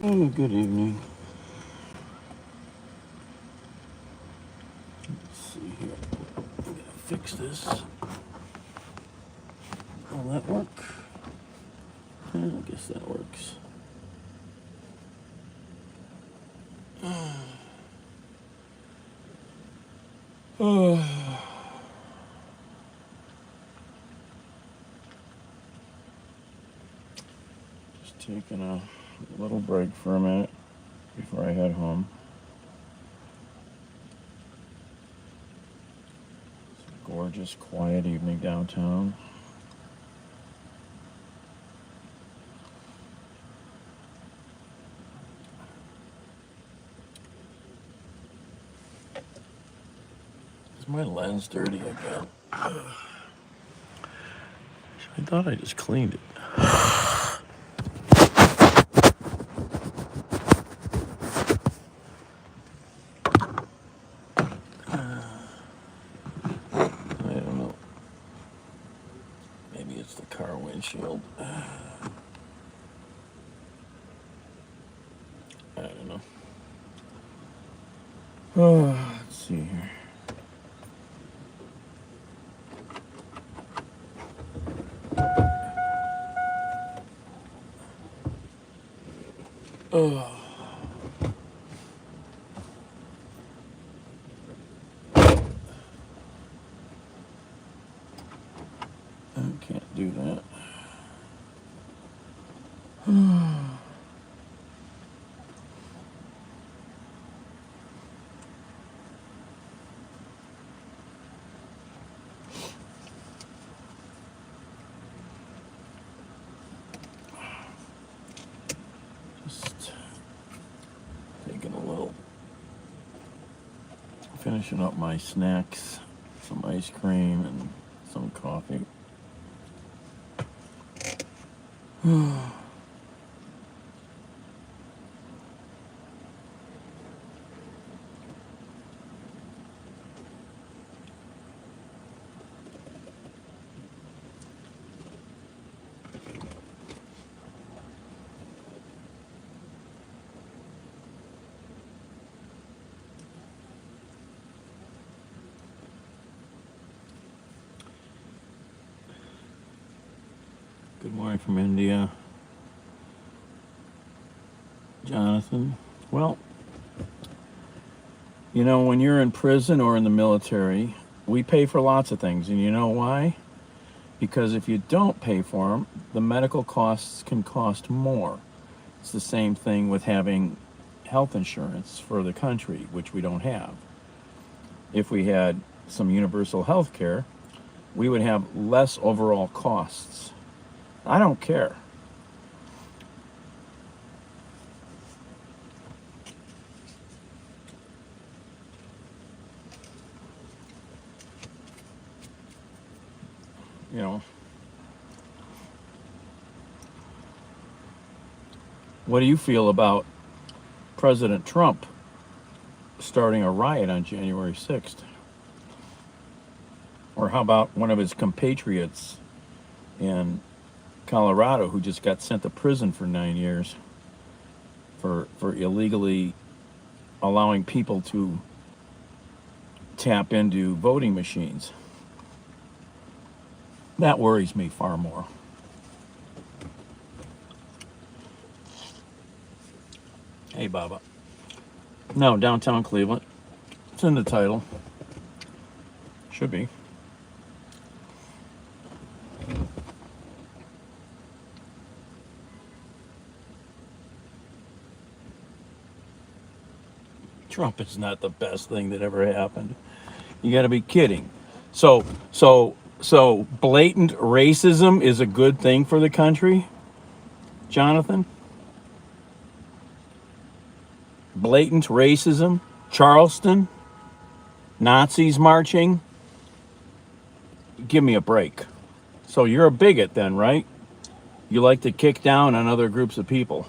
Oh, good evening. Let's see here. I'm gonna fix this. Will that work? Yeah, I guess that works. Just taking a little break for a minute before I head home. It's a gorgeous, quiet evening downtown. Is my lens dirty again? I thought I just cleaned it. I don't know. Maybe it's the car windshield. I don't know. Let's see here. Oh. I can't do that. Just taking a little, finishing up my snacks, some ice cream and some coffee. Good morning from India, Jonathan. Well, you know, when you're in prison or in the military, we pay for lots of things. And you know why? Because if you don't pay for them, the medical costs can cost more. It's the same thing with having health insurance for the country, which we don't have. If we had some universal health care, we would have less overall costs. I don't care. You know, what do you feel about President Trump starting a riot on January 6th? Or how about one of his compatriots in Colorado who just got sent to prison for 9 years for illegally allowing people to tap into voting machines? That worries me far more. Hey, Baba. No, downtown Cleveland. It's in the title. Should be. Trump is not the best thing that ever happened. You got to be kidding. So blatant racism is a good thing for the country, Jonathan? Blatant racism? Charleston? Nazis marching? Give me a break. So you're a bigot then, right? You like to kick down on other groups of people.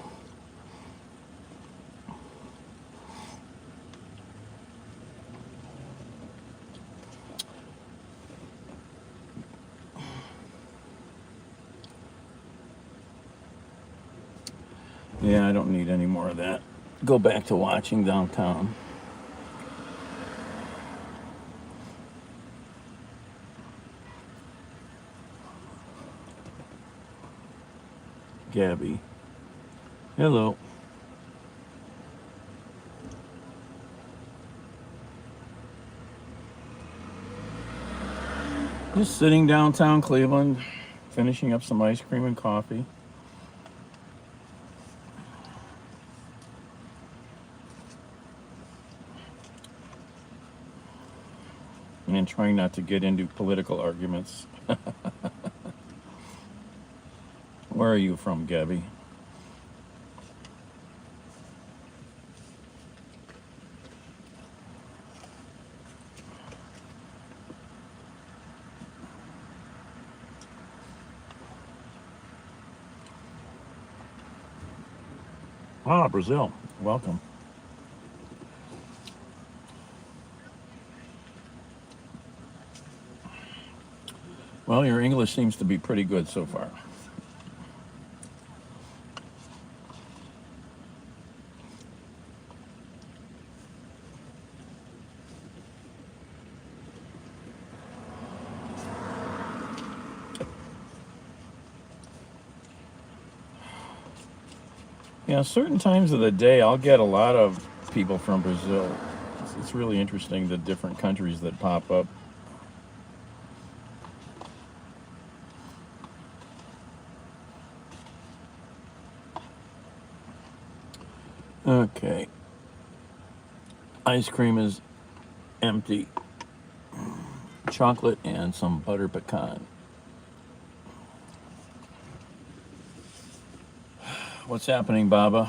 Yeah, I don't need any more of that. Go back to watching downtown. Gabby. Hello. Just sitting downtown Cleveland, finishing up some ice cream and coffee. And trying not to get into political arguments. Where are you from, Gabby? Ah, Brazil. Welcome. Well, your English seems to be pretty good so far. Yeah, certain times of the day, I'll get a lot of people from Brazil. It's really interesting the different countries that pop up. Okay, ice cream is empty. Chocolate and some butter pecan. What's happening, Baba?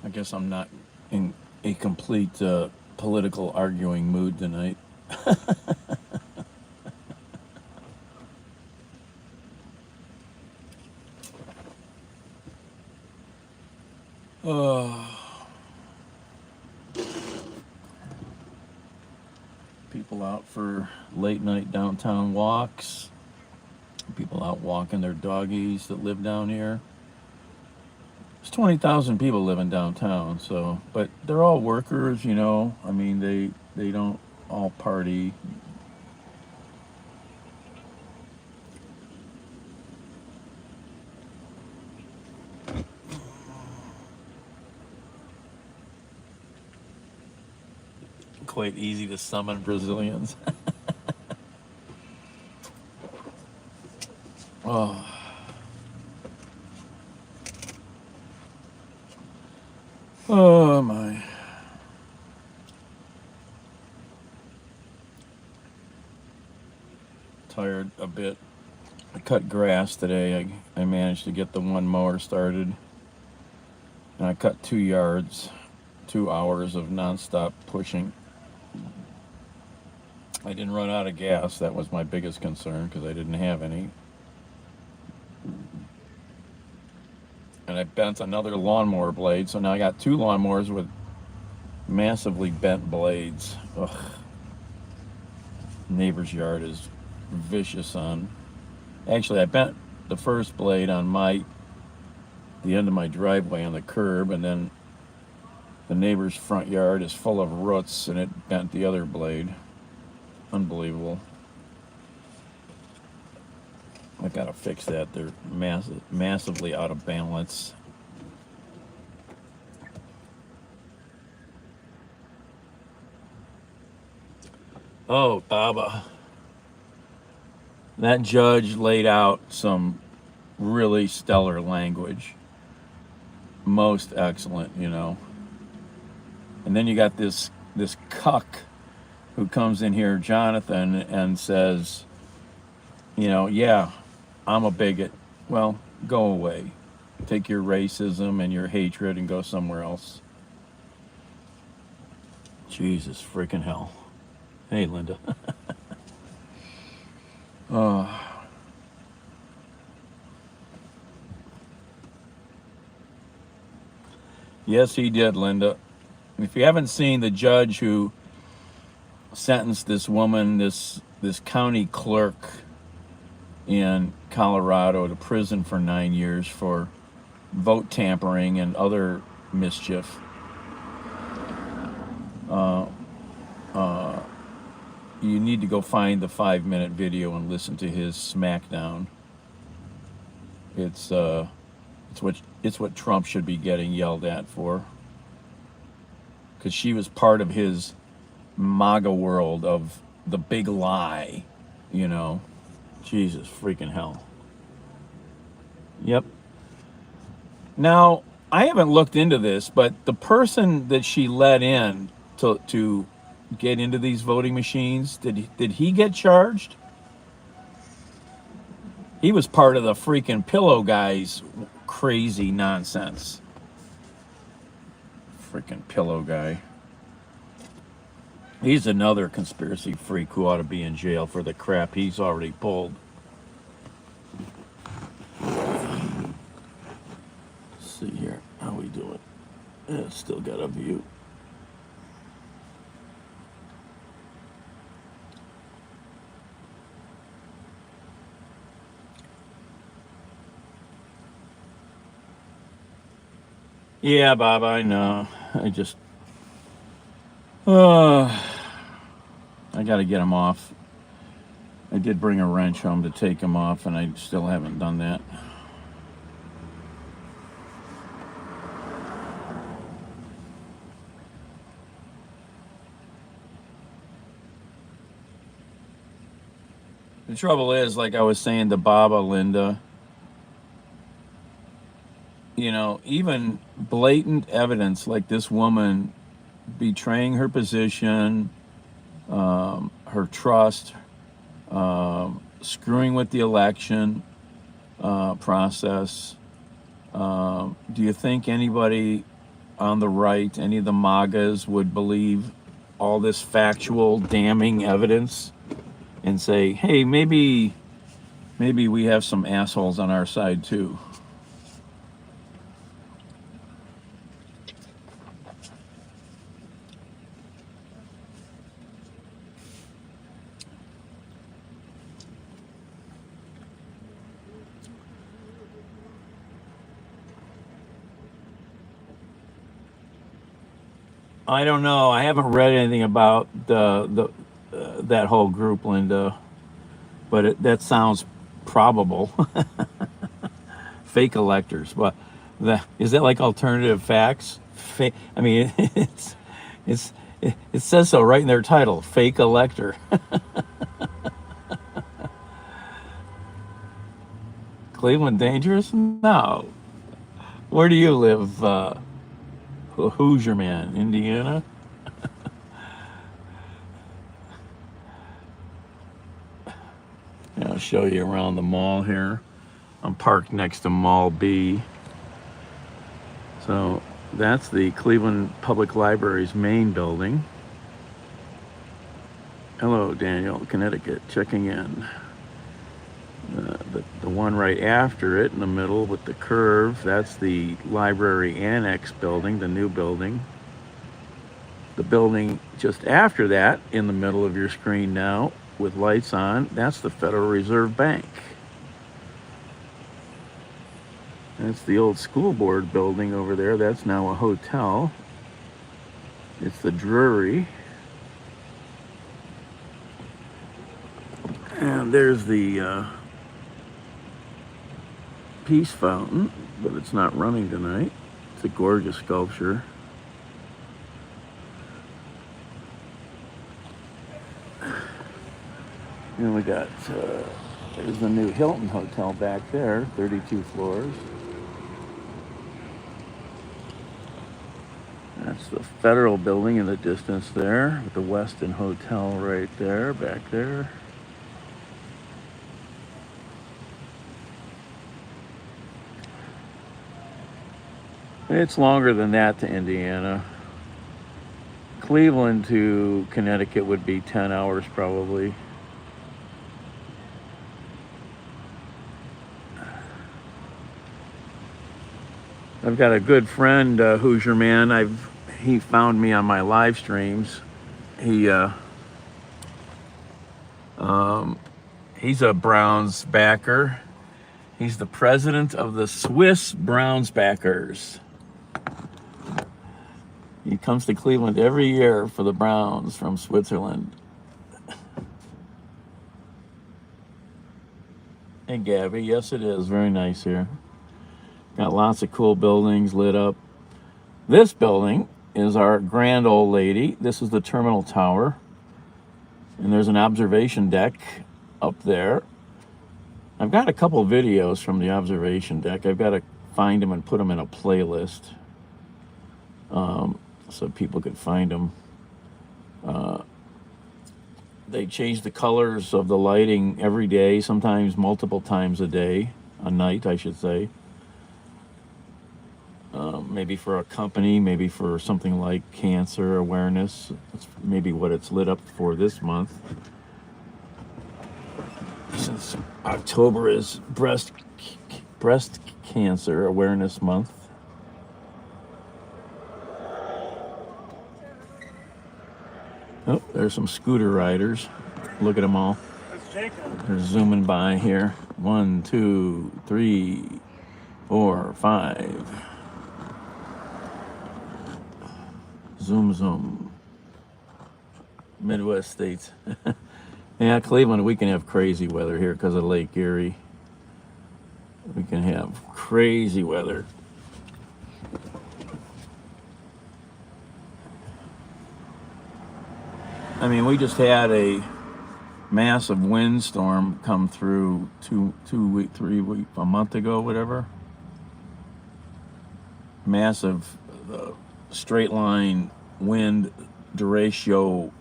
I guess I'm not in a complete political arguing mood tonight. Uh, people out for late night downtown walks. People out walking their doggies that live down here. There's 20,000 people living downtown, so but they're all workers, you know. I mean, they don't all party. Quite easy to summon Brazilians. Oh, oh my. Tired a bit. I cut grass today. I managed to get the one mower started. And I cut 2 yards, 2 hours of nonstop pushing. I didn't run out of gas. That was my biggest concern because I didn't have any. And I bent another lawnmower blade, so now I got two lawnmowers with massively bent blades. Ugh. Neighbor's yard is vicious on. Actually, I bent the first blade on the end of my driveway on the curb, and then the neighbor's front yard is full of roots, and it bent the other blade. Unbelievable. I gotta fix that. They're massively out of balance. Oh, Baba. That judge laid out some really stellar language. Most excellent, you know. And then you got this cuck who comes in here, Jonathan, and says, you know, yeah, I'm a bigot. Well, go away. Take your racism and your hatred and go somewhere else. Jesus freaking hell. Hey, Linda. Oh, yes, he did, Linda. If you haven't seen the judge who sentenced this woman, this county clerk, in Colorado to prison for 9 years for vote tampering and other mischief. You need to go find the 5-minute video and listen to his smackdown. It's what Trump should be getting yelled at for, because she was part of his MAGA world of the big lie, you know. Jesus freaking hell. Yep. Now, I haven't looked into this, but the person that she let in to get into these voting machines, did he get charged? He was part of the freaking pillow guys crazy nonsense. Freaking pillow guy. He's another conspiracy freak who ought to be in jail for the crap he's already pulled. Let's see here how we do it. Yeah, still got a view. Yeah, Bob, I know. I got to get him off. I did bring a wrench home to take him off, and I still haven't done that. The trouble is, like I was saying to Baba, Linda, you know, even blatant evidence like this woman betraying her position, her trust, screwing with the election process. Do you think anybody on the right, any of the MAGAs, would believe all this factual, damning evidence and say, hey, maybe we have some assholes on our side too? I don't know. I haven't read anything about that whole group, Linda, but that sounds probable. Fake electors, but is that like alternative facts? I mean, it says so right in their title, fake elector. Cleveland dangerous? No. Where do you live? Hoosier man, Indiana. I'll show you around the mall here. I'm parked next to Mall B. So that's the Cleveland Public Library's main building. Hello, Daniel, Connecticut, checking in. The one right after it in the middle with the curve, that's the library annex building, the new building. The building just after that, in the middle of your screen now, with lights on, that's the Federal Reserve Bank. That's the old school board building over there. That's now a hotel. It's the Drury. And there's the Peace Fountain, but it's not running tonight. It's a gorgeous sculpture. And we got, there's the new Hilton Hotel back there, 32 floors. That's the Federal Building in the distance there, with the Westin Hotel right there, back there. It's longer than that to Indiana. Cleveland to Connecticut would be 10 hours probably. I've got a good friend, Hoosier man. He found me on my live He's a Browns backer. He's the president of the Swiss Browns backers. He comes to Cleveland every year for the Browns from Switzerland. Hey, Gabby. Yes, it is. Very nice here. Got lots of cool buildings lit up. This building is our grand old lady. This is the terminal tower. And there's an observation deck up there. I've got a couple videos from the observation deck. I've got to find them and put them in a playlist so people could find them. They change the colors of the lighting every day, sometimes multiple times a night, I should say. Maybe for a company, maybe for something like cancer awareness. That's maybe what it's lit up for this month. Since October is breast cancer awareness month. Oh, there's some scooter riders. Look at them all. They're zooming by here. 1, 2, 3, 4, 5. Zoom, zoom. Midwest states. Yeah, Cleveland, we can have crazy weather here because of Lake Erie. We can have crazy weather. I mean, we just had a massive windstorm come through 3 weeks, a month ago, whatever. Massive straight line wind derecho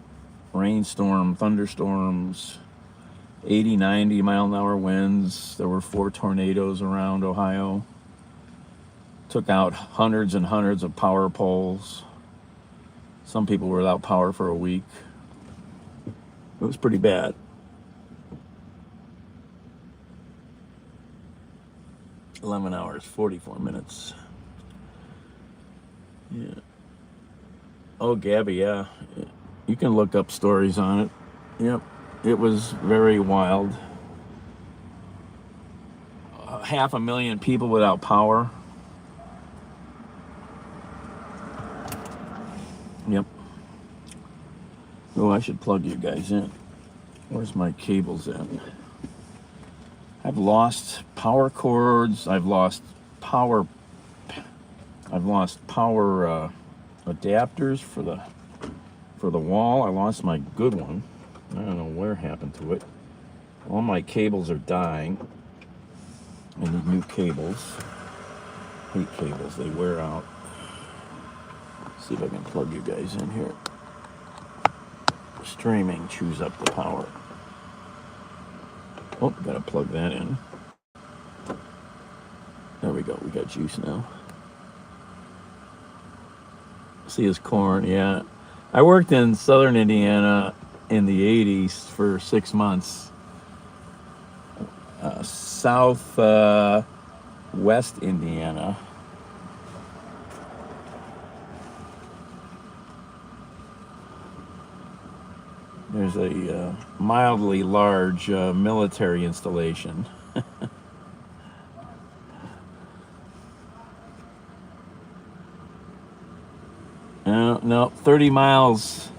rainstorm, thunderstorms, 80, 90 mile an hour winds. There were 4 tornadoes around Ohio. Took out hundreds and hundreds of power poles. Some people were without power for a week. It was pretty bad. $11 hours, 44 minutes. Yeah. Oh, Gabby, yeah. You can look up stories on it. Yep. It was very wild. 500,000 people without power. Yep. Oh, I should plug you guys in. Where's my cables at? I've lost power cords. I've lost power adapters for the wall. I lost my good one. I don't know where happened to it. All my cables are dying. I need new cables. Hate cables, they wear out. See if I can plug you guys in here. Streaming chews up the power. Oh, gotta plug that in. There we go, we got juice now. See his corn, yeah. I worked in southern Indiana in the 80s for 6 months. West Indiana. There's a mildly large military installation. No, 30 miles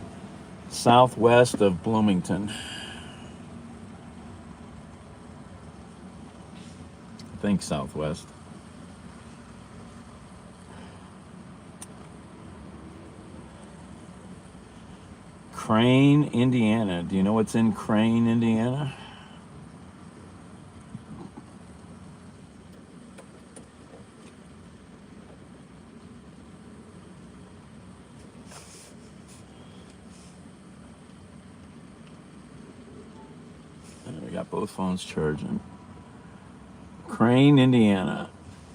southwest of Bloomington. I think southwest. Crane, Indiana. Do you know what's in Crane, Indiana? We got both phones charging. Crane, Indiana.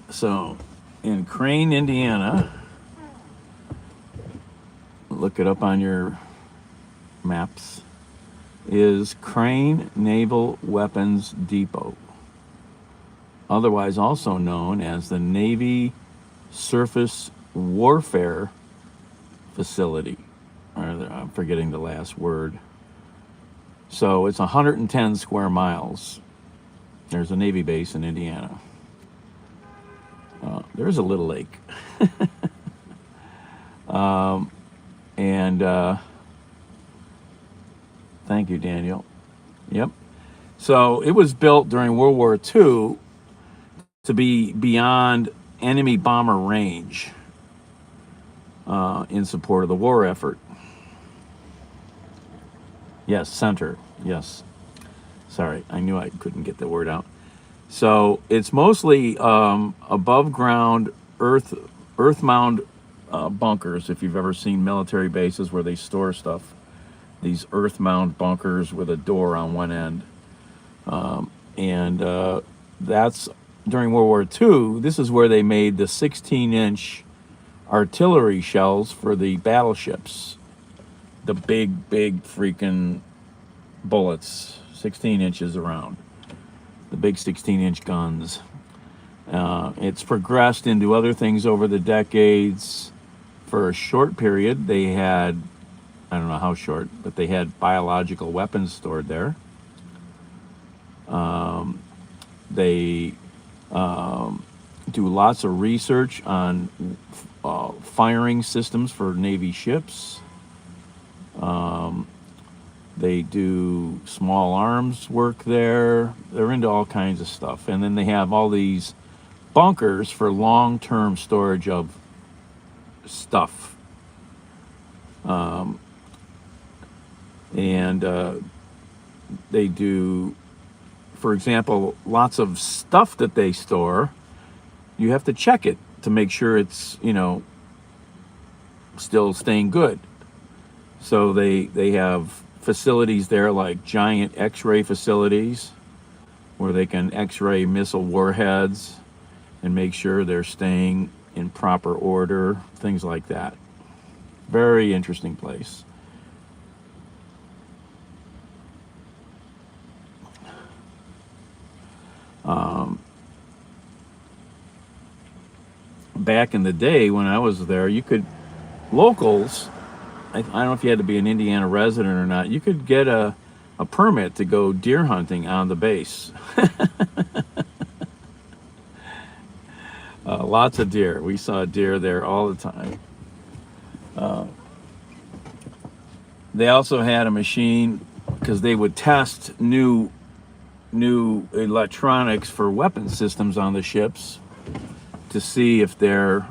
So, in Crane, Indiana, look it up on your maps, is Crane Naval Weapons Depot, otherwise also known as the Navy Surface Warfare Facility. I'm forgetting the last word. So it's 110 square miles. There's a Navy base in Indiana. There's a little lake. And thank you, Daniel. Yep. So it was built during World War II to be beyond enemy bomber range in support of the war effort. Yes, center. Yes. Sorry, I knew I couldn't get the word out. So it's mostly above ground earth mound bunkers. If you've ever seen military bases where they store stuff, these earth mound bunkers with a door on one end, and that's during World War II. This is where they made the 16-inch artillery shells for the battleships, the big freaking bullets, 16 inches around, the big 16-inch guns. It's progressed into other things over the decades. For a short period, they had, I don't know how short, but they had biological weapons stored there. They do lots of research on firing systems for Navy ships. They do small arms work there. They're into all kinds of stuff. And then they have all these bunkers for long-term storage of stuff. And they do, for example, lots of stuff that they store. You have to check it to make sure it's, still staying good. So they have facilities there like giant X-ray facilities where they can X-ray missile warheads and make sure they're staying in proper order, things like that. Very interesting place. Back in the day when I was there, locals, I don't know if you had to be an Indiana resident or not, you could get a permit to go deer hunting on the base. Lots of deer. We saw deer there all the time. They also had a machine because they would test new electronics for weapon systems on the ships to see if they're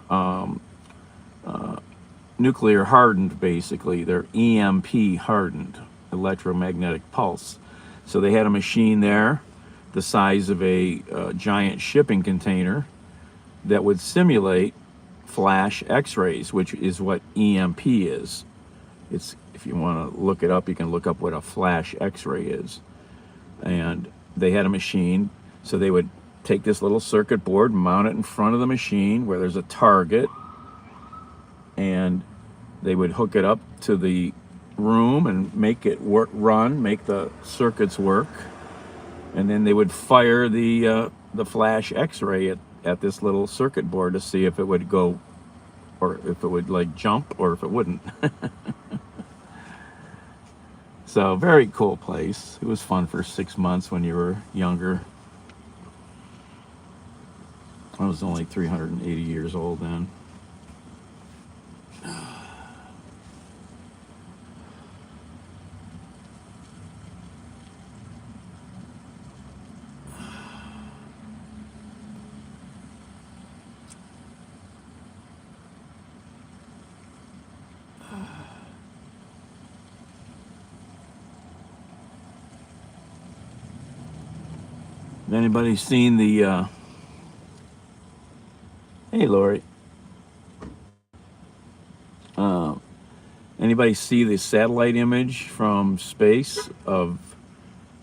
nuclear hardened. Basically, they're EMP hardened, electromagnetic pulse. So they had a machine there the size of a giant shipping container that would simulate flash X-rays, which is what EMP is. It's, if you want to look it up, you can look up what a flash X-ray is. And they had a machine, so they would take this little circuit board, mount it in front of the machine where there's a target, and they would hook it up to the room and make it run, make the circuits work, and then they would fire the flash X-ray at this little circuit board to see if it would go, or if it would like jump, or if it wouldn't. So very cool place. It was fun for 6 months when you were younger. I was only 380 years old then. Anybody seen the hey Lori, anybody see the satellite image from space of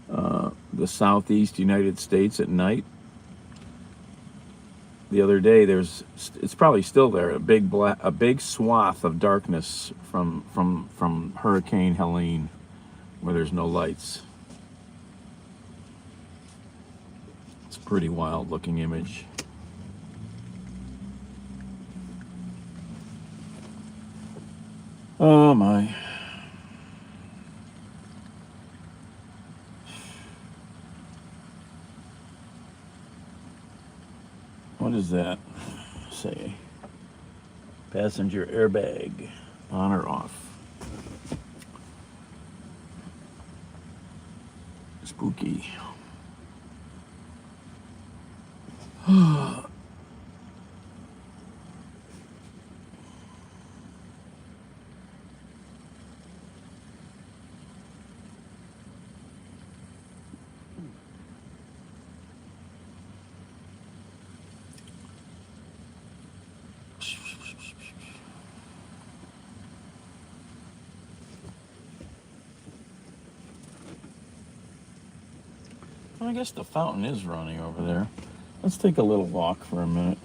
the southeast United States at night? The other day, it's probably still there, a big swath of darkness from Hurricane Helene, where there's no lights. It's a pretty wild looking image. Oh my. does that say? Passenger airbag, on or off? Spooky. Well, I guess the fountain is running over there. Let's take a little walk for a minute.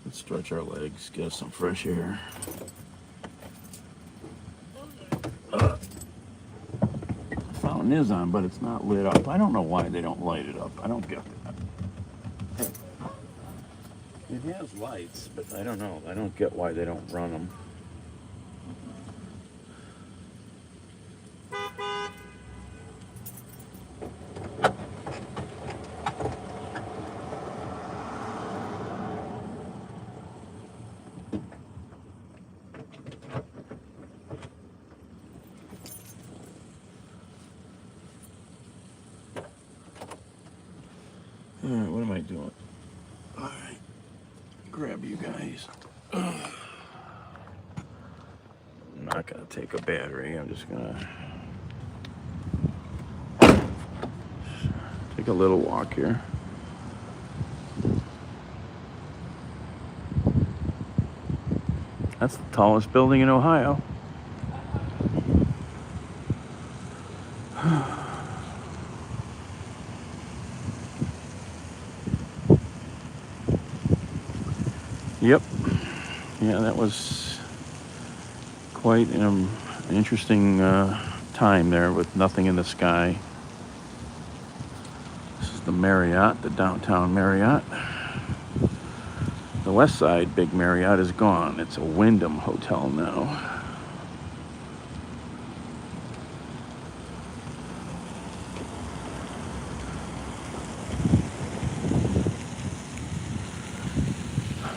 Let's stretch our legs, get us some fresh air. The fountain is on, but it's not lit up. I don't know why they don't light it up. I don't get that. It has lights, but I don't know. I don't get why they don't run them. All right, what am I doing? All right, grab you guys. I'm not gonna take a battery. I'm just gonna take a little walk here. That's the tallest building in Ohio. Yep. Yeah, that was quite an interesting time there with nothing in the sky. This is the Marriott, the downtown Marriott. The West Side big Marriott is gone. It's a Wyndham hotel now.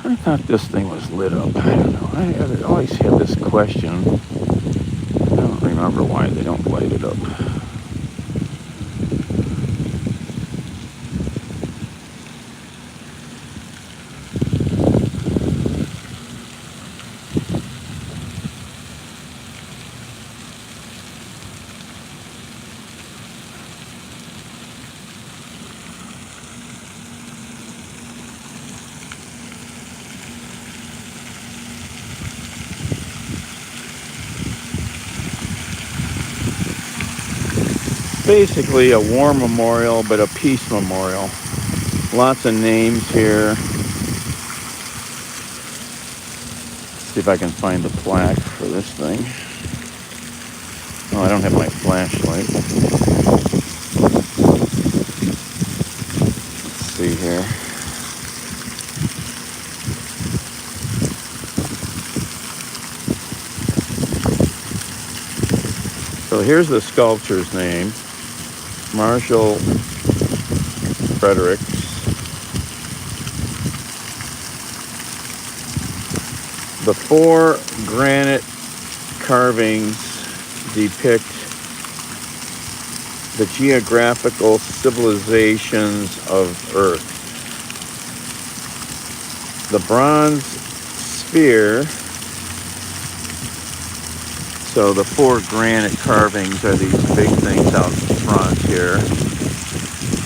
I thought this thing was lit up. I don't know. I always had this question. I don't remember why they don't light it up. Basically a war memorial, but a peace memorial. Lots of names here. See if I can find the plaque for this thing. Oh, I don't have my flashlight. Let's see here. So here's the sculpture's name. Marshall Fredericks. The 4 granite carvings depict the geographical civilizations of Earth. The bronze sphere, so the 4 granite carvings are these big things out front here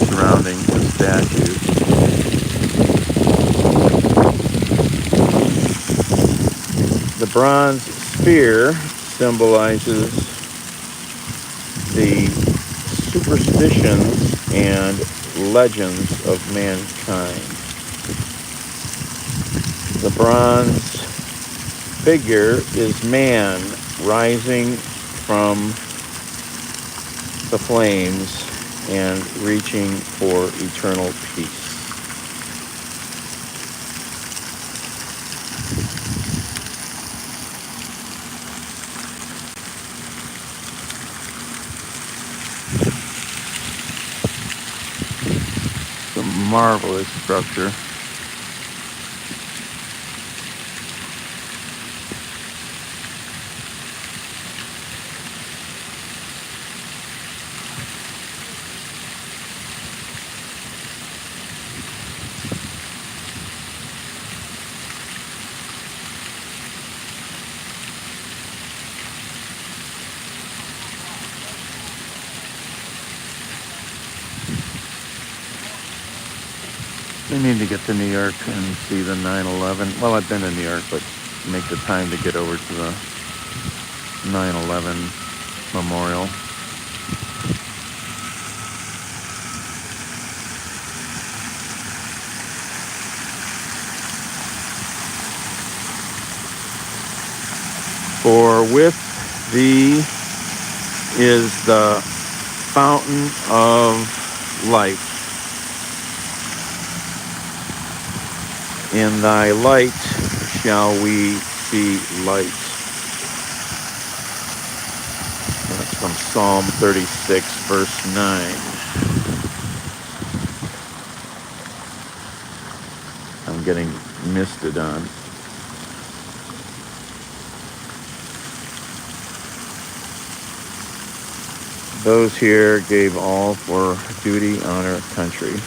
surrounding the statue. The bronze sphere symbolizes the superstitions and legends of mankind. The bronze figure is man rising from the flames and reaching for eternal peace. marvelous structure. I need to get to New York and see the 9/11. Well, I've been in New York, but make the time to get over to the 9/11 memorial. For with thee is the fountain of life. In thy light shall we see light. That's from Psalm 36, verse 9. I'm getting misted on. Those here gave all for duty, honor, country.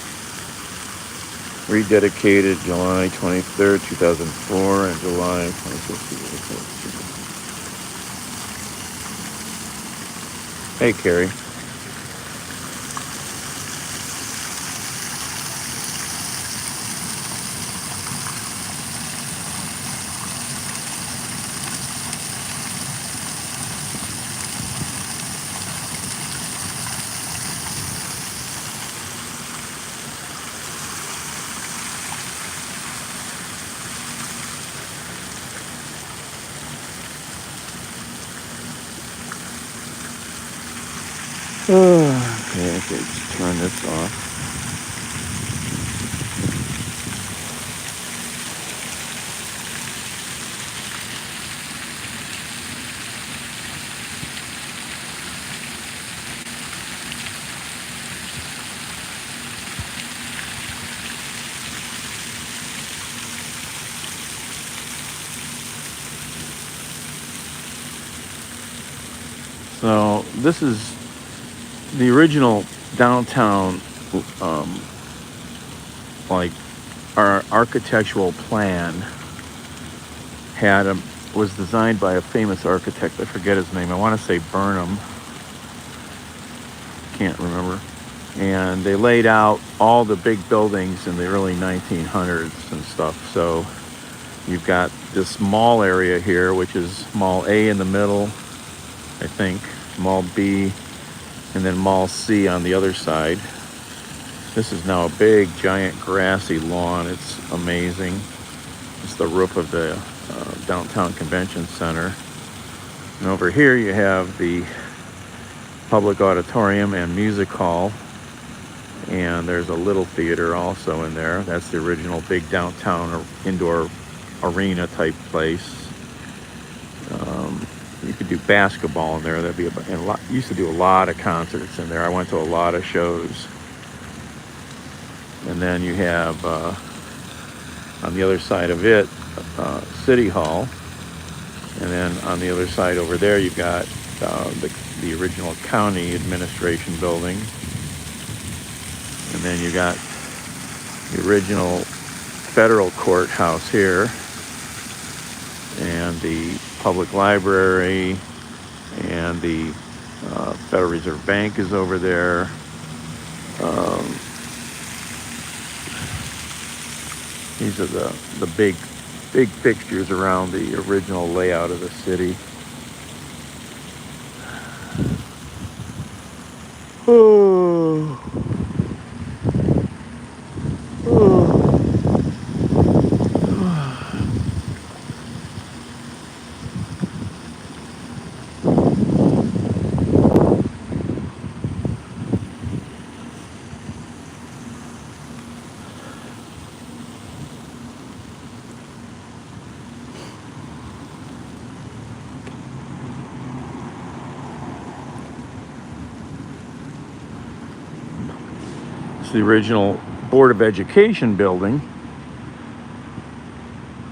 Rededicated July 23rd, 2004 and July 26th, 2004. Hey, Carrie. Okay, let's turn this off. So this is the original downtown, like our architectural plan was designed by a famous architect. I forget his name. I want to say Burnham. Can't remember. And they laid out all the big buildings in the early 1900s and stuff. So you've got this mall area here, which is Mall A in the middle, I think, Mall B, and then Mall C on the other side. This is now a big, giant, grassy lawn. It's amazing. It's the roof of the downtown convention center. And over here you have the public auditorium and music hall. And there's a little theater also in there. That's the original big downtown indoor arena type place. You could do basketball in there. That'd be used to do a lot of concerts in there. I went to a lot of shows. And then you have on the other side of it, City Hall. And then on the other side over there, you've got the original county administration building. And then you got the original federal courthouse here, and the public library, and the Federal Reserve Bank is over there. These are the big fixtures around the original layout of the city. Oh. It's the original Board of Education building,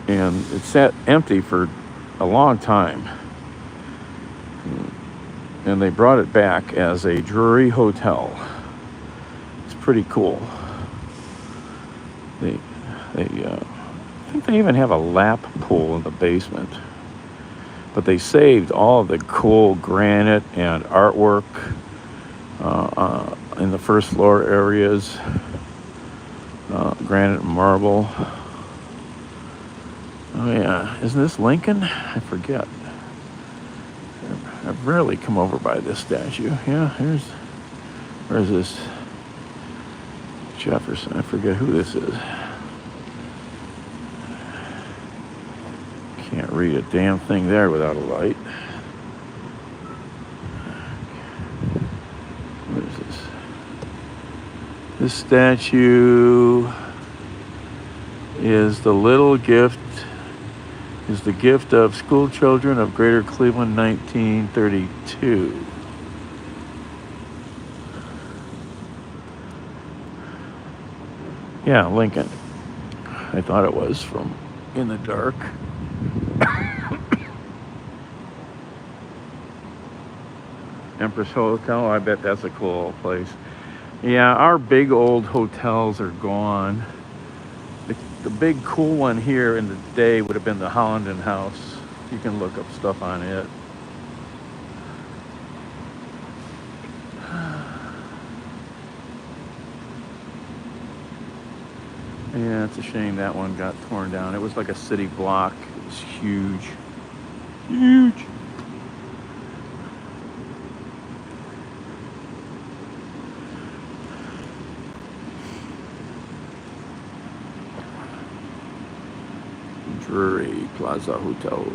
and it sat empty for a long time. And they brought it back as a Drury Hotel. It's pretty cool. I think they even have a lap pool in the basement. But they saved all of the cool granite and artwork in the first floor areas, granite and marble. Oh yeah, isn't this Lincoln? I forget. I've rarely come over by this statue. Yeah, where's this? Jefferson. I forget who this is. Can't read a damn thing there without a light. What is this? This statue is the gift of school children of Greater Cleveland, 1932. Yeah, Lincoln. I thought it was from in the dark. Empress Hotel, I bet that's a cool place. Yeah, our big old hotels are gone. The big cool one here in the day would have been the Hollenden House. You can look up stuff on it. Yeah, it's a shame that one got torn down. It was like a city block. It was huge. Huge. Drury Plaza Hotel.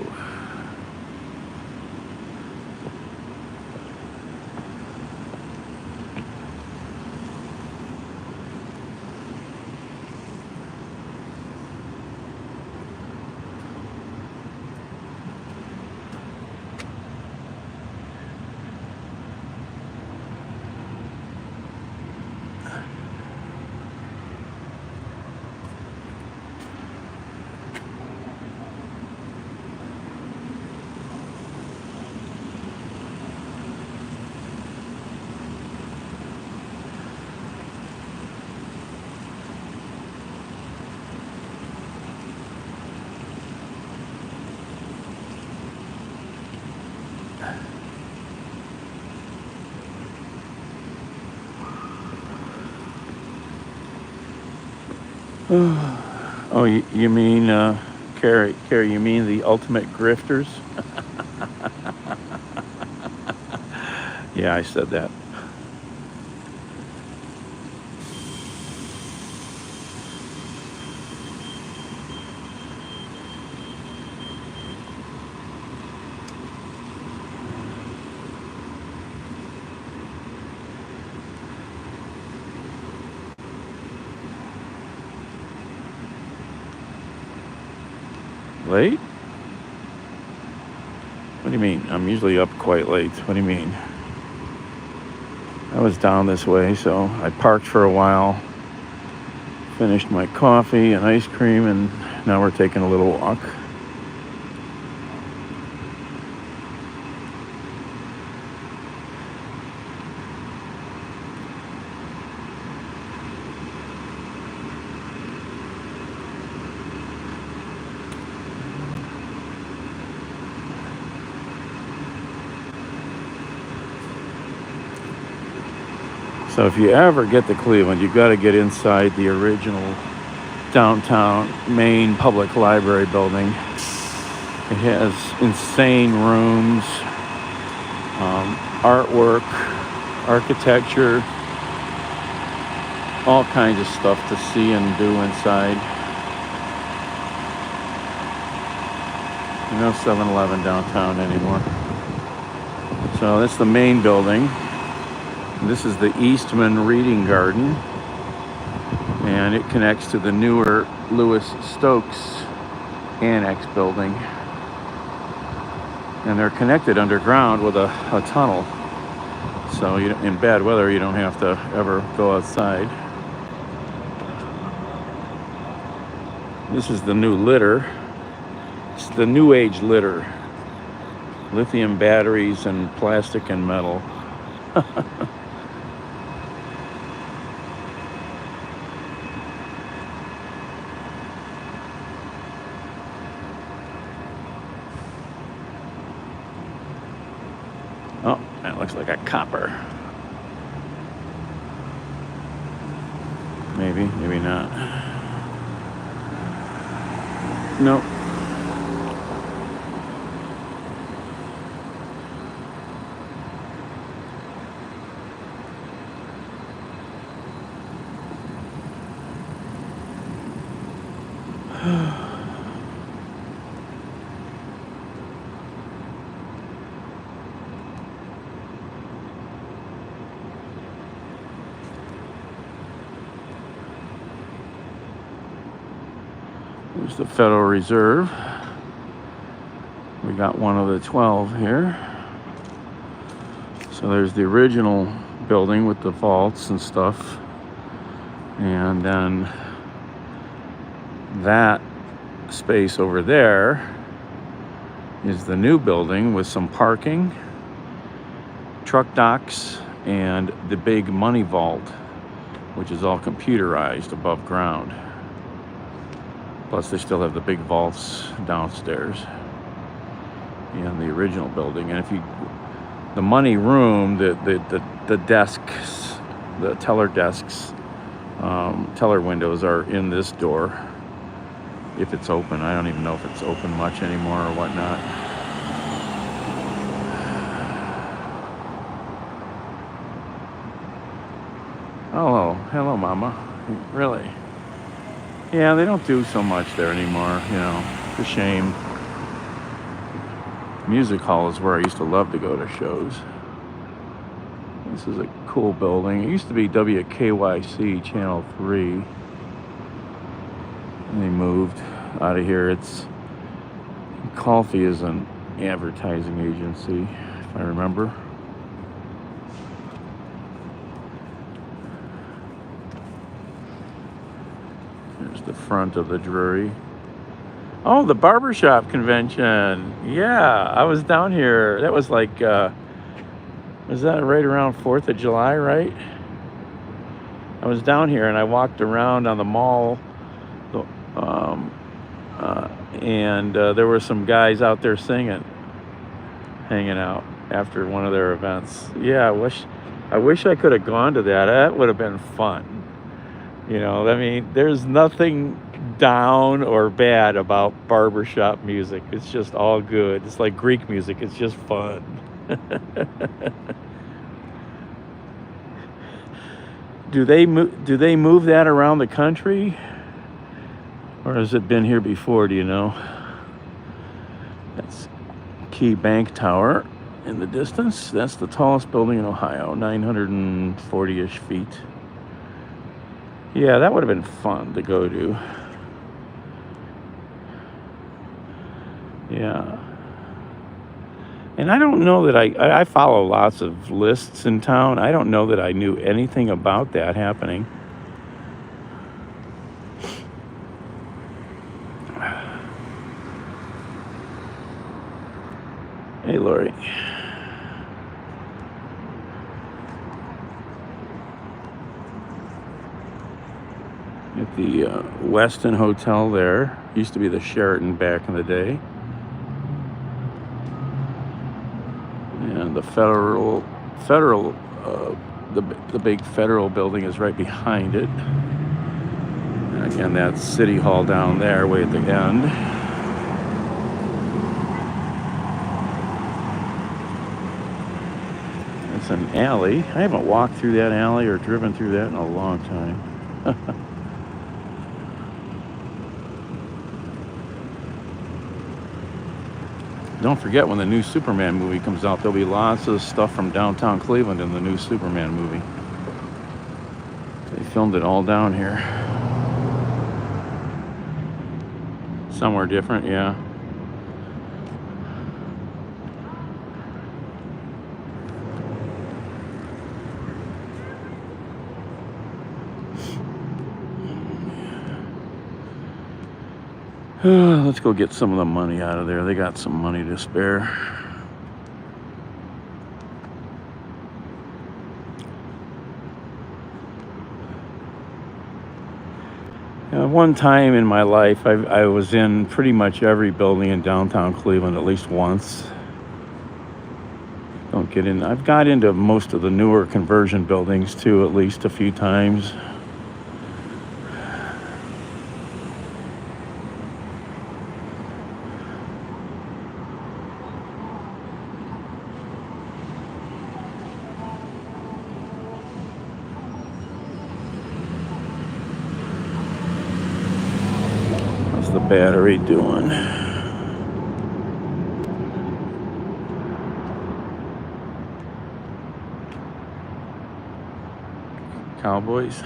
Oh, you mean, Carrie, you mean the ultimate grifters? Yeah, I said that. Late? What do you mean? I'm usually up quite late. What do you mean? I was down this way, so I parked for a while, finished my coffee and ice cream, and now we're taking a little walk. So if you ever get to Cleveland, you've got to get inside the original downtown main public library building. It has insane rooms, artwork, architecture, all kinds of stuff to see and do inside. No 7-Eleven downtown anymore. So that's the main building. This is the Eastman Reading Garden, and it connects to the newer Louis Stokes Annex building. And they're connected underground with a tunnel. So in bad weather, you don't have to ever go outside. This is the new litter. It's the new age litter. Lithium batteries and plastic and metal. Oh, that looks like a copper. Maybe, maybe not. Nope. There's the Federal Reserve. We got one of the 12 here. So there's the original building with the vaults and stuff. And then that space over there is the new building with some parking, truck docks, and the big money vault, which is all computerized above ground. Plus, they still have the big vaults downstairs in the original building. And if you, the money room, the desks, the teller desks, teller windows are in this door. If it's open, I don't even know if it's open much anymore or whatnot. Oh, hello, Mama. Really? Yeah, they don't do so much there anymore, you know. It's a shame. Music hall is where I used to love to go to shows. This is a cool building. It used to be WKYC Channel 3. And they moved out of here. It's Coffee is an advertising agency, if I remember. There's the front of the Drury. Oh, the barbershop convention. Yeah, I was down here. That was like, was that right around 4th of July, right? I was down here and I walked around on the mall, and there were some guys out there singing, hanging out after one of their events. Yeah, I wish I could have gone to that. That would have been fun. You know, I mean, there's nothing down or bad about barbershop music. It's just all good. It's like Greek music. It's just fun. Do they move that around the country? Or has it been here before, do you know? That's Key Bank Tower in the distance. That's the tallest building in Ohio, 940-ish feet. Yeah, that would have been fun to go to. Yeah. And I don't know that I follow lots of lists in town. I don't know that I knew anything about that happening. Hey, Lori. At the Westin Hotel there. Used to be the Sheraton back in the day. And the the big Federal building is right behind it. And again, that's City Hall down there, way at the end. It's an alley. I haven't walked through that alley or driven through that in a long time. Don't forget, when the new Superman movie comes out, there'll be lots of stuff from downtown Cleveland in the new Superman movie. They filmed it all down here. Somewhere different, yeah. Let's go get some of the money out of there. They got some money to spare. One time in my life, I was in pretty much every building in downtown Cleveland at least once. Don't get in. I've got into most of the newer conversion buildings too, at least a few times. How's the battery doing? Cowboys?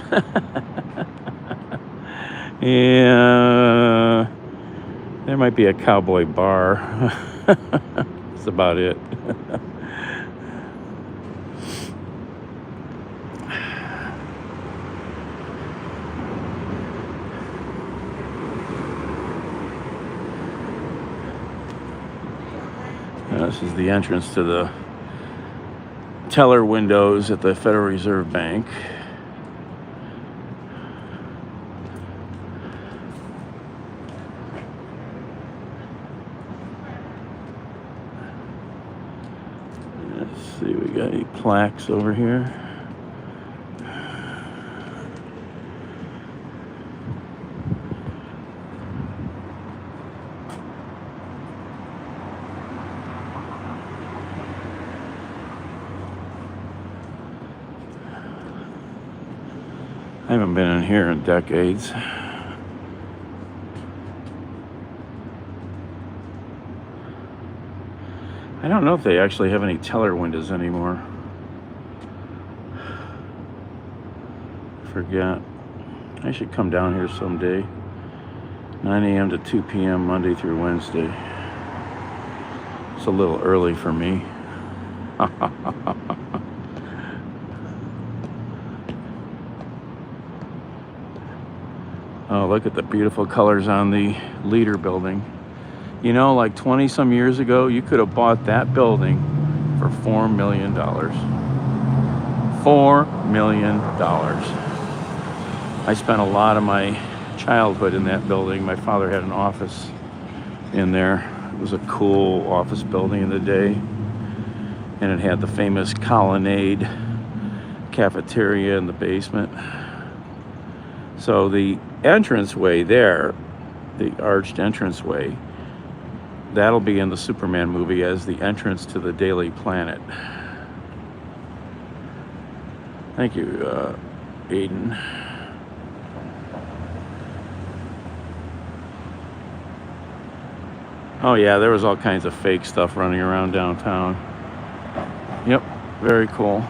Yeah, there might be a cowboy bar. That's about it. This is the entrance to the teller windows at the Federal Reserve Bank. Let's see, we got any plaques over here? I haven't been in here in decades. I don't know if they actually have any teller windows anymore. Forget. I should come down here someday. 9 a.m. to 2 p.m. Monday through Wednesday. It's a little early for me. Oh, look at the beautiful colors on the Leader building. You know, like 20 some years ago, you could have bought that building for $4 million. $4 million. I spent a lot of my childhood in that building. My father had an office in there. It was a cool office building in the day. And it had the famous colonnade cafeteria in the basement. So the entranceway there, the arched entranceway, that'll be in the Superman movie as the entrance to the Daily Planet. Thank you, Aiden. Oh yeah, there was all kinds of fake stuff running around downtown. Yep, very cool.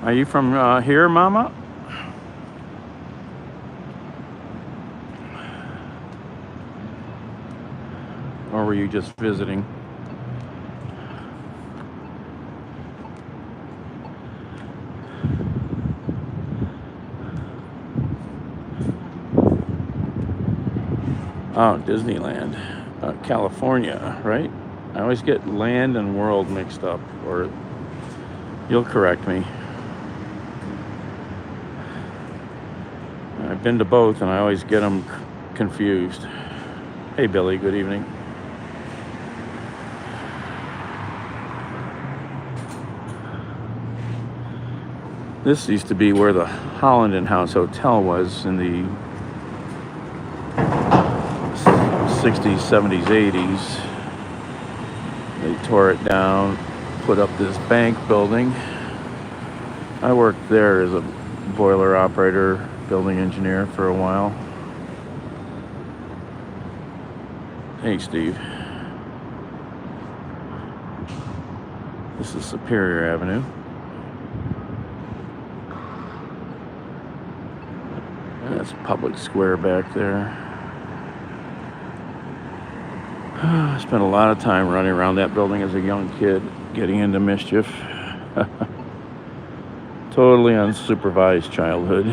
Are you from here, Mama? Or were you just visiting? Oh, Disneyland, California, right? I always get land and world mixed up, or you'll correct me. I've been to both and I always get them confused. Hey, Billy, good evening. This used to be where the Holland House Hotel was in the 60s, 70s, 80s. They tore it down, put up this bank building. I worked there as a boiler operator, building engineer for a while. Hey, Steve. This is Superior Avenue. That's Public Square back there. I spent a lot of time running around that building as a young kid, getting into mischief. Totally unsupervised childhood.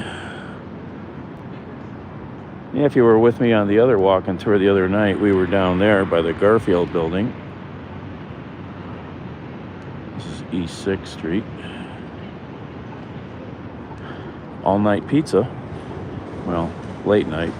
Yeah, if you were with me on the other walking tour the other night, we were down there by the Garfield building. This is East 6th Street. All night pizza. Well, late night.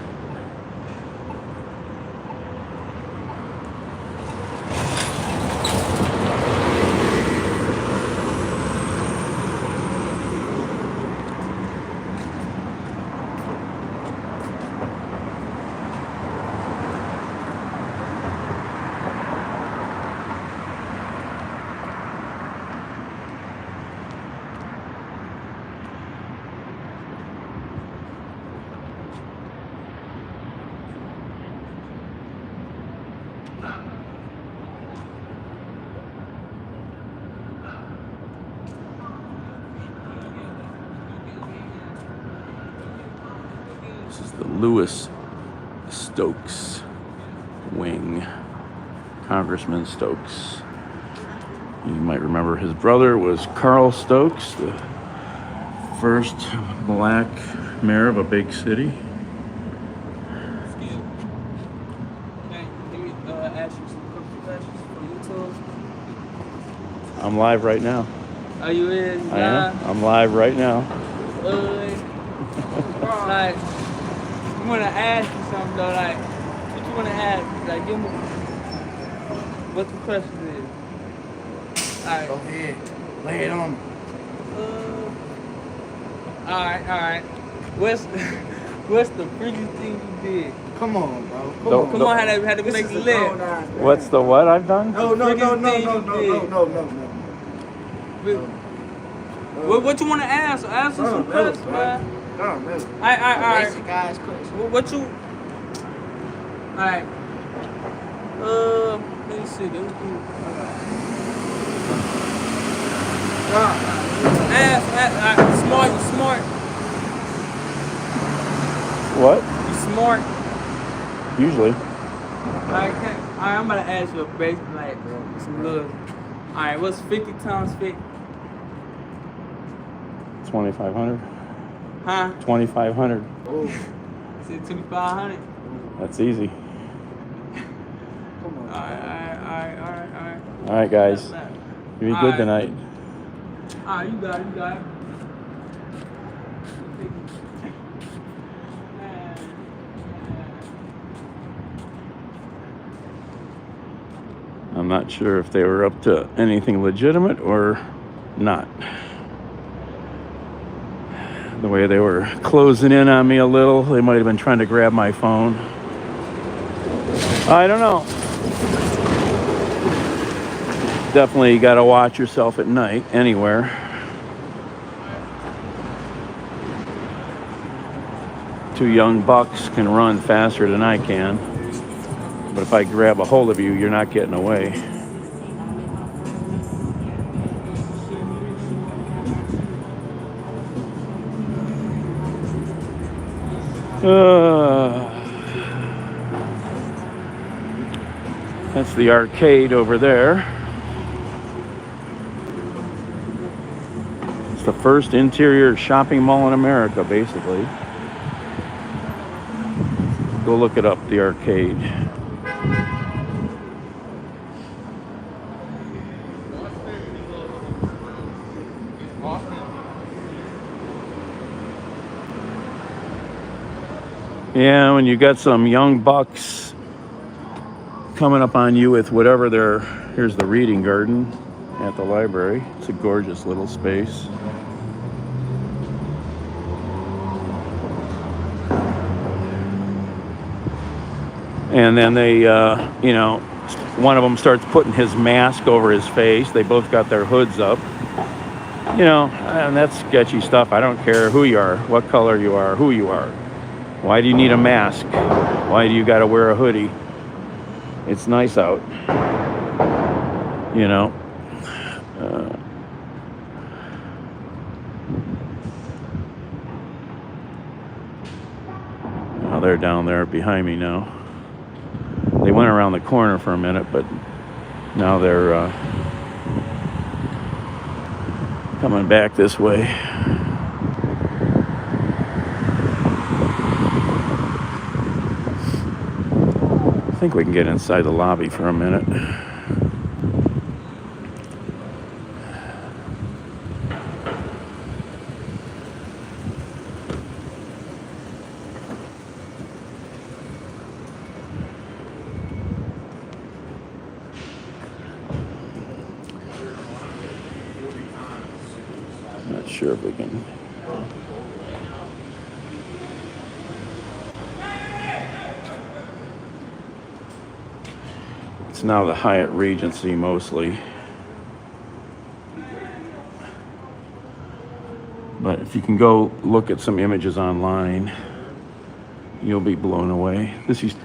This is the Louis Stokes wing. Congressman Stokes. You might remember his brother was Carl Stokes, the first black mayor of a big city. I'm live right now. Are you in? I am. I'm live right now. Like, you want to ask you something though, like, what you want to ask? Like, give me, what the question is. Alright. Go ahead. Lay it on me. Alright. What's the freakiest thing you did? Come on, bro. Come on, had to This make is it a lit. grown-ass man. What's the what I've done? No. What you want to ask? Ask us some questions, man. Alright. Basic ass question. What you? Alright. Let me see. Ask. Smart. What? You smart. Usually. Alright, I'm about to ask you a basic, like, some little. Alright, what's 50 times 50? 2,500. Huh? 2,500. Oh, Is it 2,500? That's easy. come on. Alright. All right, guys. You be good Alright. tonight. Alright, you got it. I'm not sure if they were up to anything legitimate or not. The way they were closing in on me a little, they might have been trying to grab my phone. I don't know. Definitely got to watch yourself at night anywhere. Two young bucks can run faster than I can. But if I grab a hold of you, you're not getting away. That's the arcade over there. It's the first interior shopping mall in America, basically. Go look it up, the arcade. Yeah, when you got some young bucks coming up on you with whatever they're... Here's the reading garden at the library. It's a gorgeous little space. And then they, one of them starts putting his mask over his face. They both got their hoods up. And that's sketchy stuff. I don't care who you are, what color you are, who you are. Why do you need a mask? Why do you got to wear a hoodie? It's nice out. Well, they're down there behind me now. They went around the corner for a minute, but now they're coming back this way. I think we can get inside the lobby for a minute. Not sure if we can. It's now the Hyatt Regency mostly. But if you can go look at some images online, you'll be blown away.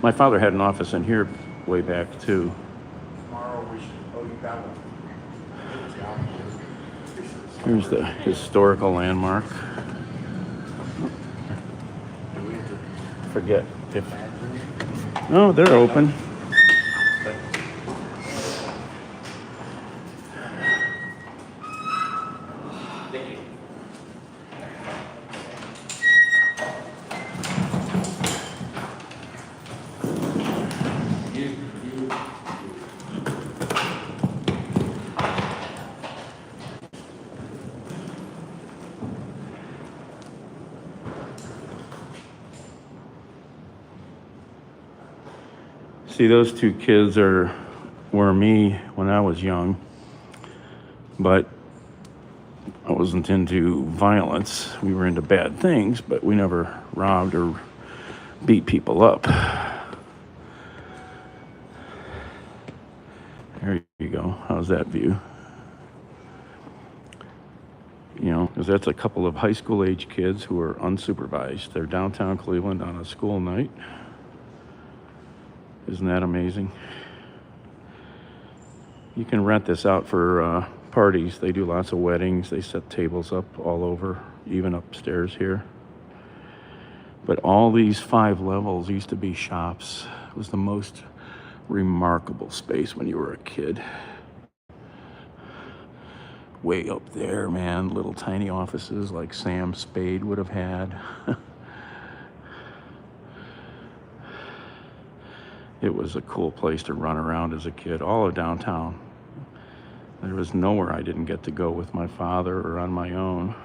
My father had an office in here way back too. Here's the historical landmark. Forget if. No, they're open. See, those two kids were me when I was young, but I wasn't into violence. We were into bad things, but we never robbed or beat people up. There you go. How's that view? You know, because that's a couple of high school age kids who are unsupervised. They're downtown Cleveland on a school night. Isn't that amazing? You can rent this out for parties. They do lots of weddings. They set tables up all over, even upstairs here. But all these 5 levels used to be shops. It was the most remarkable space when you were a kid. Way up there, man, little tiny offices like Sam Spade would have had. It was a cool place to run around as a kid, all of downtown. There was nowhere I didn't get to go with my father or on my own.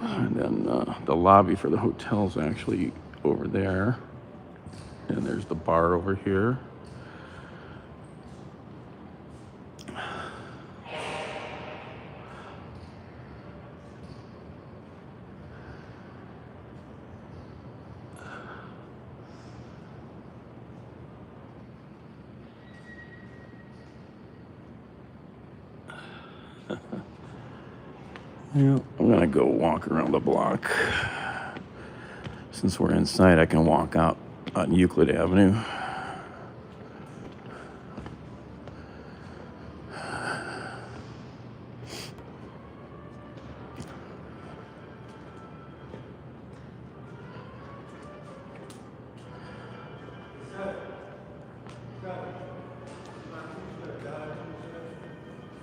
And then the lobby for the hotel's actually over there. And there's the bar over here. Yeah, I'm gonna go walk around the block. Since we're inside, I can walk out on Euclid Avenue.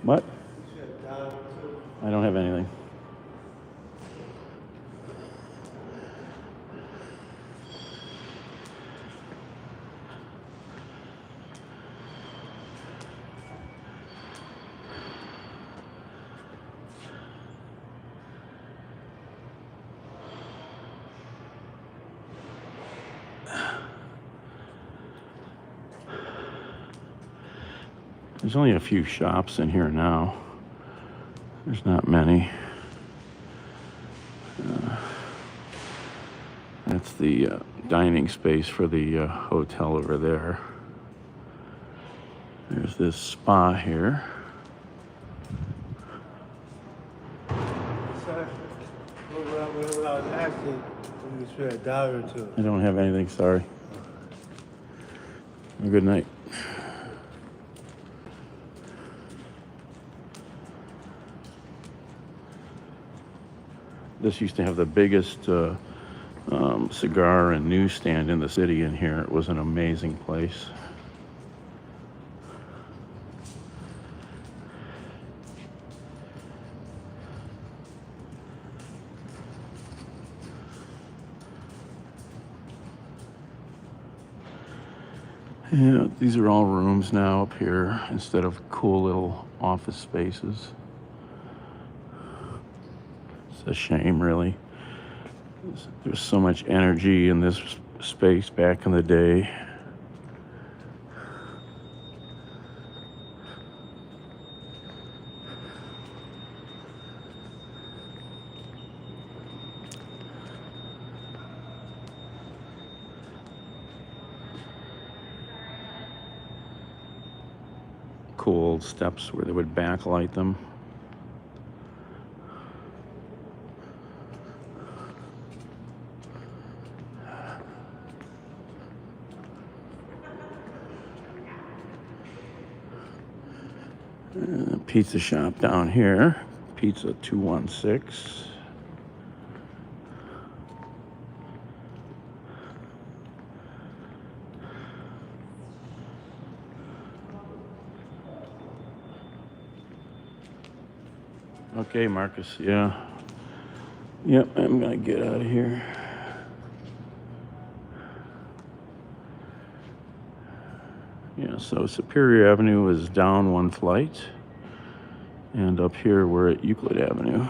What? I don't have anything. There's only a few shops in here now. There's not many. That's the dining space for the hotel over there. There's this spa here. Sir, what I was asking, we could spare $1 or 2. I don't have anything, sorry. Have a good night. This used to have the biggest cigar and newsstand in the city in here. It was an amazing place. Yeah, these are all rooms now up here instead of cool little office spaces. It's a shame, really. There's so much energy in this space back in the day. Cool old steps where they would backlight them. Pizza shop down here, Pizza 216. Okay, Marcus, yeah. Yep, I'm gonna get out of here. Yeah, so Superior Avenue is down one flight. And up here, we're at Euclid Avenue.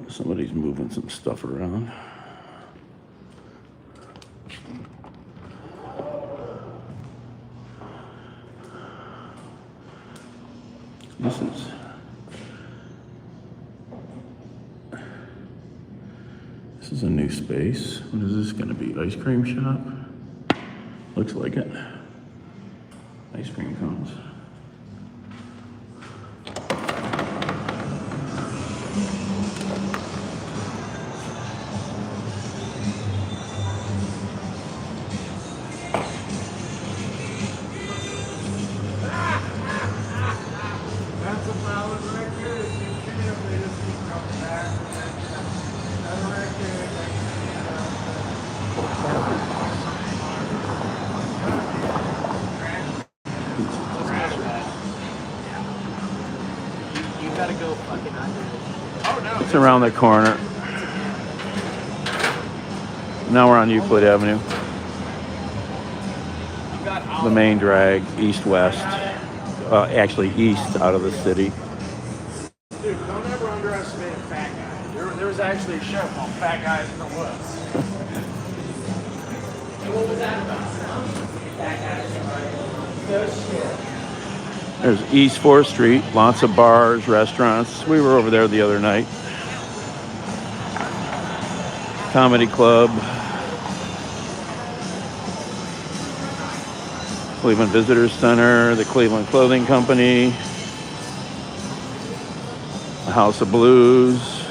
Somebody's moving some stuff around. This is a new space. What is this gonna be? Ice cream shop? Looks like it. Ice cream cones. It's around the corner. Now we're on Euclid Avenue. The main drag, east-west. Actually, east out of the city. Dude, don't ever underestimate a fat guy. There was actually a show called Fat Guys in the Woods. What was that about? Fat guys in the woods. No shit. There's East 4th Street, lots of bars, restaurants. We were over there the other night. Comedy Club. Cleveland Visitor Center, the Cleveland Clothing Company, the House of Blues.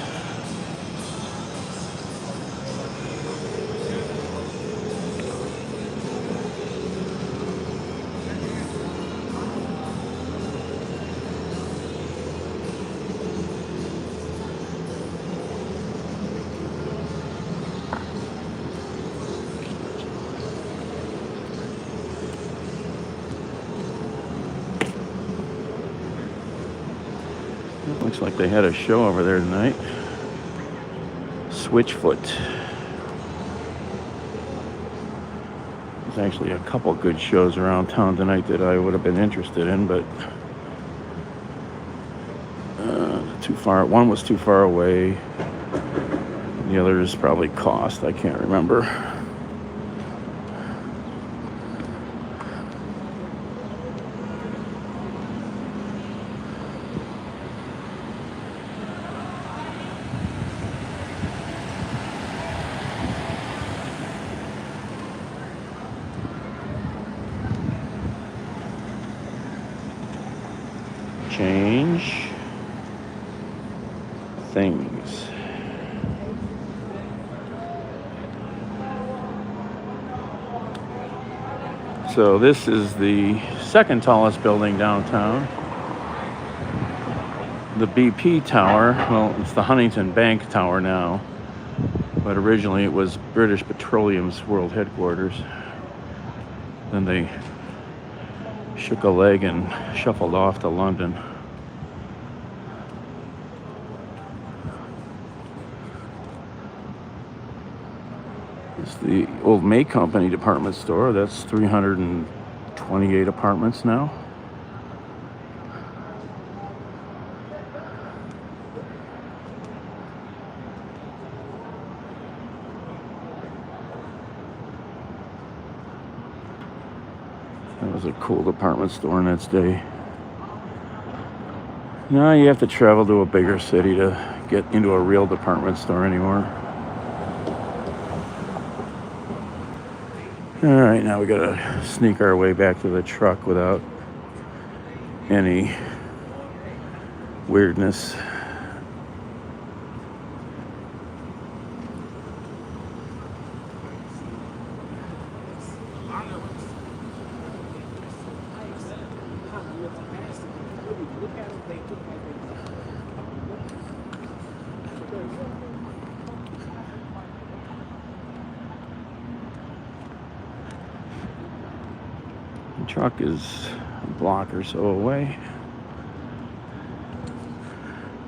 Looks like they had a show over there tonight. Switchfoot. There's actually a couple good shows around town tonight that I would have been interested in, but too far. One was too far away. The other is probably cost. I can't remember. Change things. So this is the second tallest building downtown. The BP Tower, well, it's the Huntington Bank Tower now, but originally it was British Petroleum's world headquarters. Then they shook a leg and shuffled off to London. It's the old May Company department store. That's 328 apartments now. That was a cool department store in its day. Now you have to travel to a bigger city to get into a real department store anymore. All right, now we gotta sneak our way back to the truck without any weirdness. The truck is a block or so away.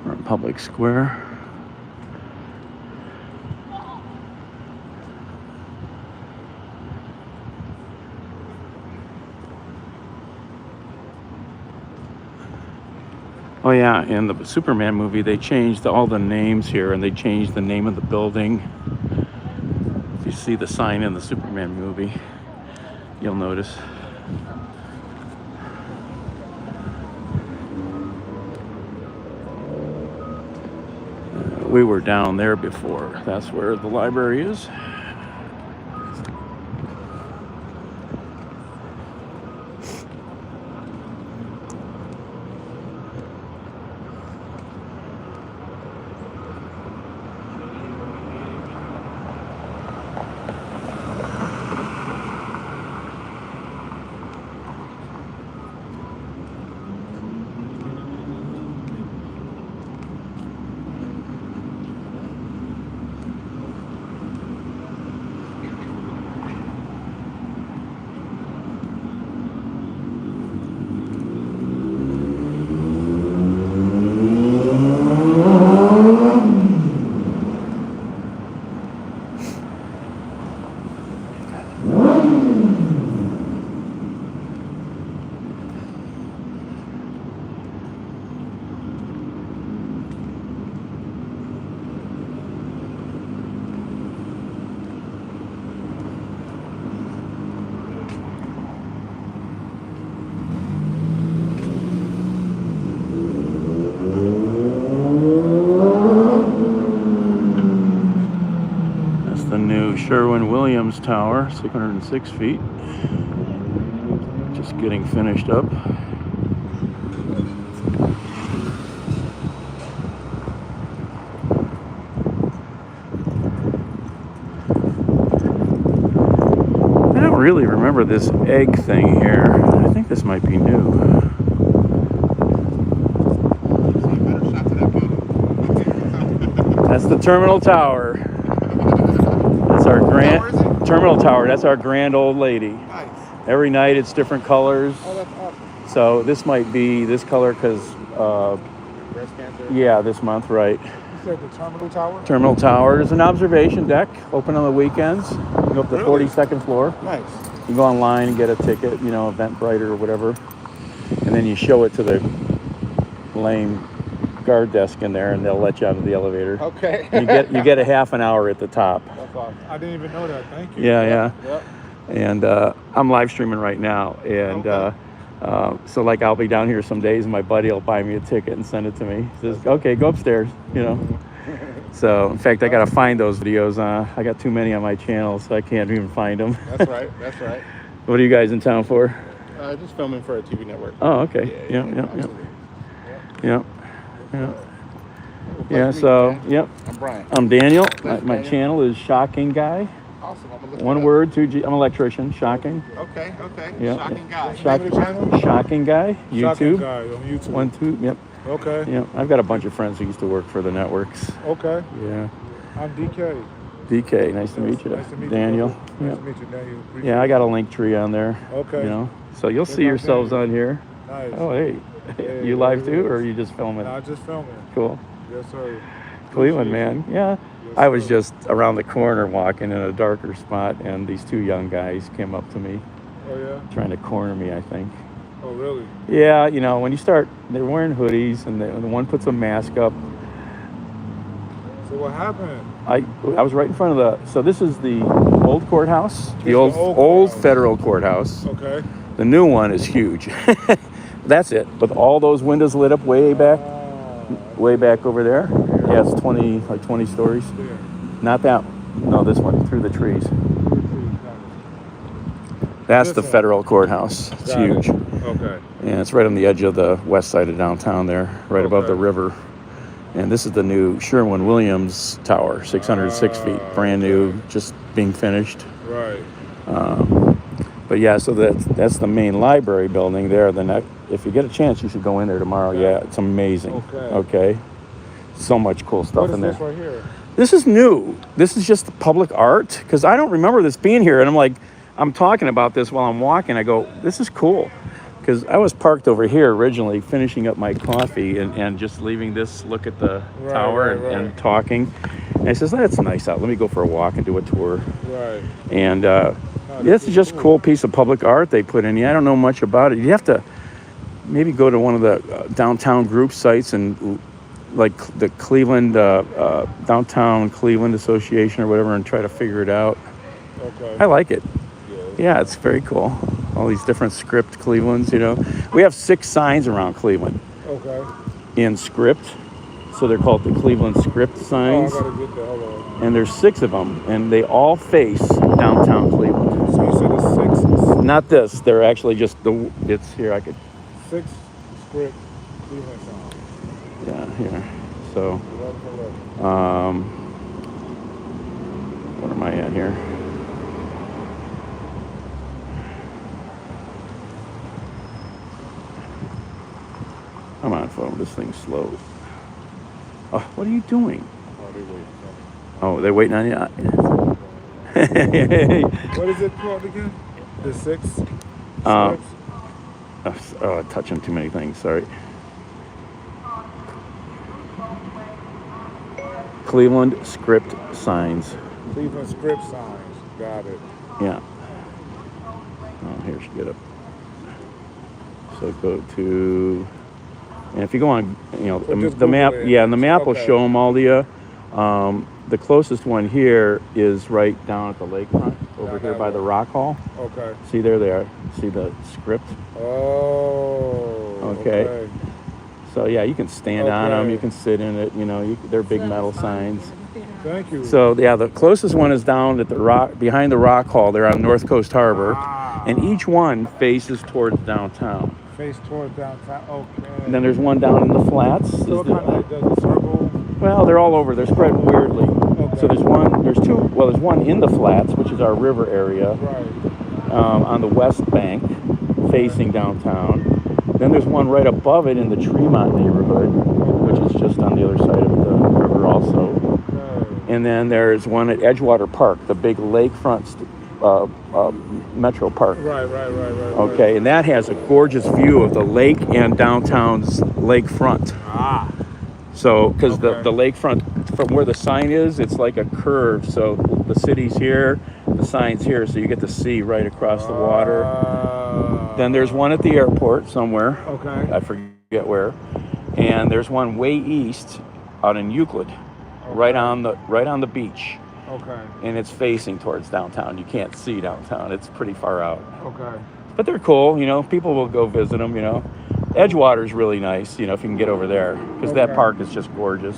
We're in Public Square. Oh yeah, in the Superman movie, they changed all the names here, and they changed the name of the building. If you see the sign in the Superman movie, you'll notice. We were down there before. That's where the library is. Sherwin-Williams Tower, 606 feet. Just getting finished up. I don't really remember this egg thing here. I think this might be new. That's the Terminal Tower. Our grand Terminal Tower. That's our grand old lady. Nice. Every night it's different colors. Oh, that's awesome. So this might be this color because Breast cancer. yeah, this month, right? You said the Terminal Tower? Terminal Tower. There's an observation deck open on the weekends. You go up to the Really? 42nd floor. Nice. You go online and get a ticket, you know, Eventbrite or whatever, and then you show it to the lame guard desk in there, and they'll let you out of the elevator. Okay. You get a half an hour at the top. That's awesome. I didn't even know that. Thank you. Yeah. Yep. And I'm live streaming right now, and Okay. so like I'll be down here some days, and my buddy will buy me a ticket and send it to me. He says, "Okay, go upstairs," you know. So in fact, I gotta find those videos. I got too many on my channel, so I can't even find them. That's right. That's right. What are you guys in town for? Just filming for a TV network. Oh, okay. Yeah. Absolutely. Yeah. So, yep. I'm Brian. I'm Daniel. My Daniel. channel is Shocking Guy. Awesome. I'm gonna look One it up. word, 2G. I'm an electrician. Shocking. Okay. Yeah. Shocking guy. Shock- Name of the channel? Shocking Guy. Shocking YouTube. guy on YouTube. 1, 2. Yep. Okay. Yeah. I've got a bunch of friends who used to work for the networks. Okay. Yeah. I'm DK. DK, nice to meet you. Nice to meet Daniel. you. Nice Yeah. to meet you, Daniel. Appreciate Yeah, I it. got a link tree on there. Okay. You know, so you'll Check see out yourselves Daniel. on here. Nice. Oh, hey. Hey, You there live it too, or is. are you just filming? Nah, just filming. Cool. Yes, sir. Cleveland, Appreciate man. Yeah. Yes, I was sir. just around the corner walking in a darker spot, and these two young guys came up to me, Oh, yeah? trying to corner me, I think. Oh, really? Yeah, you know, when you start, they're wearing hoodies, and the one puts a mask up. So what happened? I was right in front of the. So this is the old courthouse, This the is old the old old courthouse. federal courthouse. Okay. The new one is huge. That's it. With all those windows lit up way back over there. Yeah, it's 20 stories. Yeah. Not that. No, this one through the trees. That's This the one. federal courthouse. It's Got it. huge. Okay. And it's right on the edge of the west side of downtown there, right above the Okay. river. And this is the new Sherwin-Williams Tower, 606 feet, brand new, just being finished. Right. But yeah, so that's the main library building there. If you get a chance, you should go in there tomorrow. Yeah, it's amazing. Okay. So much cool stuff What is in there. this right here? This is new. This is just public art, because I don't remember this being here. And I'm talking about this while I'm walking. I go, this is cool. Because I was parked over here originally, finishing up my coffee and just leaving this look at the tower and talking. And I says, that's nice out. Let me go for a walk and do a tour. Right. And this is just a cool piece of public art they put in here. I don't know much about it. You have to maybe go to one of the downtown group sites and like the Cleveland, Downtown Cleveland Association or whatever, and try to figure it out. Okay. I like it. Yeah. Yeah, it's very cool. All these different script Clevelands, you know. We have 6 signs around Cleveland Okay. in script. So they're called the Cleveland script Oh, I signs. gotta get that. Hold on. And there's 6 of them, and they all face downtown Cleveland. So you said it's 6? Not this. They're actually just it's here. I could, 6 script Cleveland songs. yeah, here. So, 11 for 11. what am I at here? Come on, phone. This thing's slow. Oh, what are you doing? Oh, they wait. Oh, they're waiting on you. What is it called again? The 6 Um, scripts? Oh, touching too many things. Sorry. Cleveland script signs. Cleveland script signs. Got it. Yeah. Oh, here she get up. So go to, and if you go on, Or just the map. Google it. Yeah, and the map will Okay. show them all to you. The closest one here is right down at the lakefront, over Down here that by the way. Rock Hall. Okay. See, there they are. See the script? Oh. Okay. So yeah, you can stand on them. Okay. You can sit in it. They're big metal signs. Thank you. So yeah, the closest one is down at the rock, behind the Rock Hall. They're on North Coast Harbor, and each one faces towards downtown. Face toward downtown. Okay. And then there's one down in the flats. So it kind of does a circle. Well, they're all over. They're spread weirdly. Okay. So there's two. Well, there's one in the flats, which is our river area, Right. on the west bank, facing downtown. Then there's one right above it in the Tremont neighborhood, which is just on the other side of the river also. Okay. And then there's one at Edgewater Park, the big lakefront metro park. Right. Okay, and that has a gorgeous view of the lake and downtown's lakefront. Ah. So, because Okay. the lakefront, from where the sign is, it's like a curve. So the city's here, the sign's here, so you get to see right across the water. Then there's one at the airport somewhere. Okay. I forget where. And there's one way east out in Euclid, right on the beach. Okay. And it's facing towards downtown. You can't see downtown. It's pretty far out. Okay. But they're cool, people will go visit them, Edgewater's really nice, if you can get over there, because that Okay. park is just gorgeous.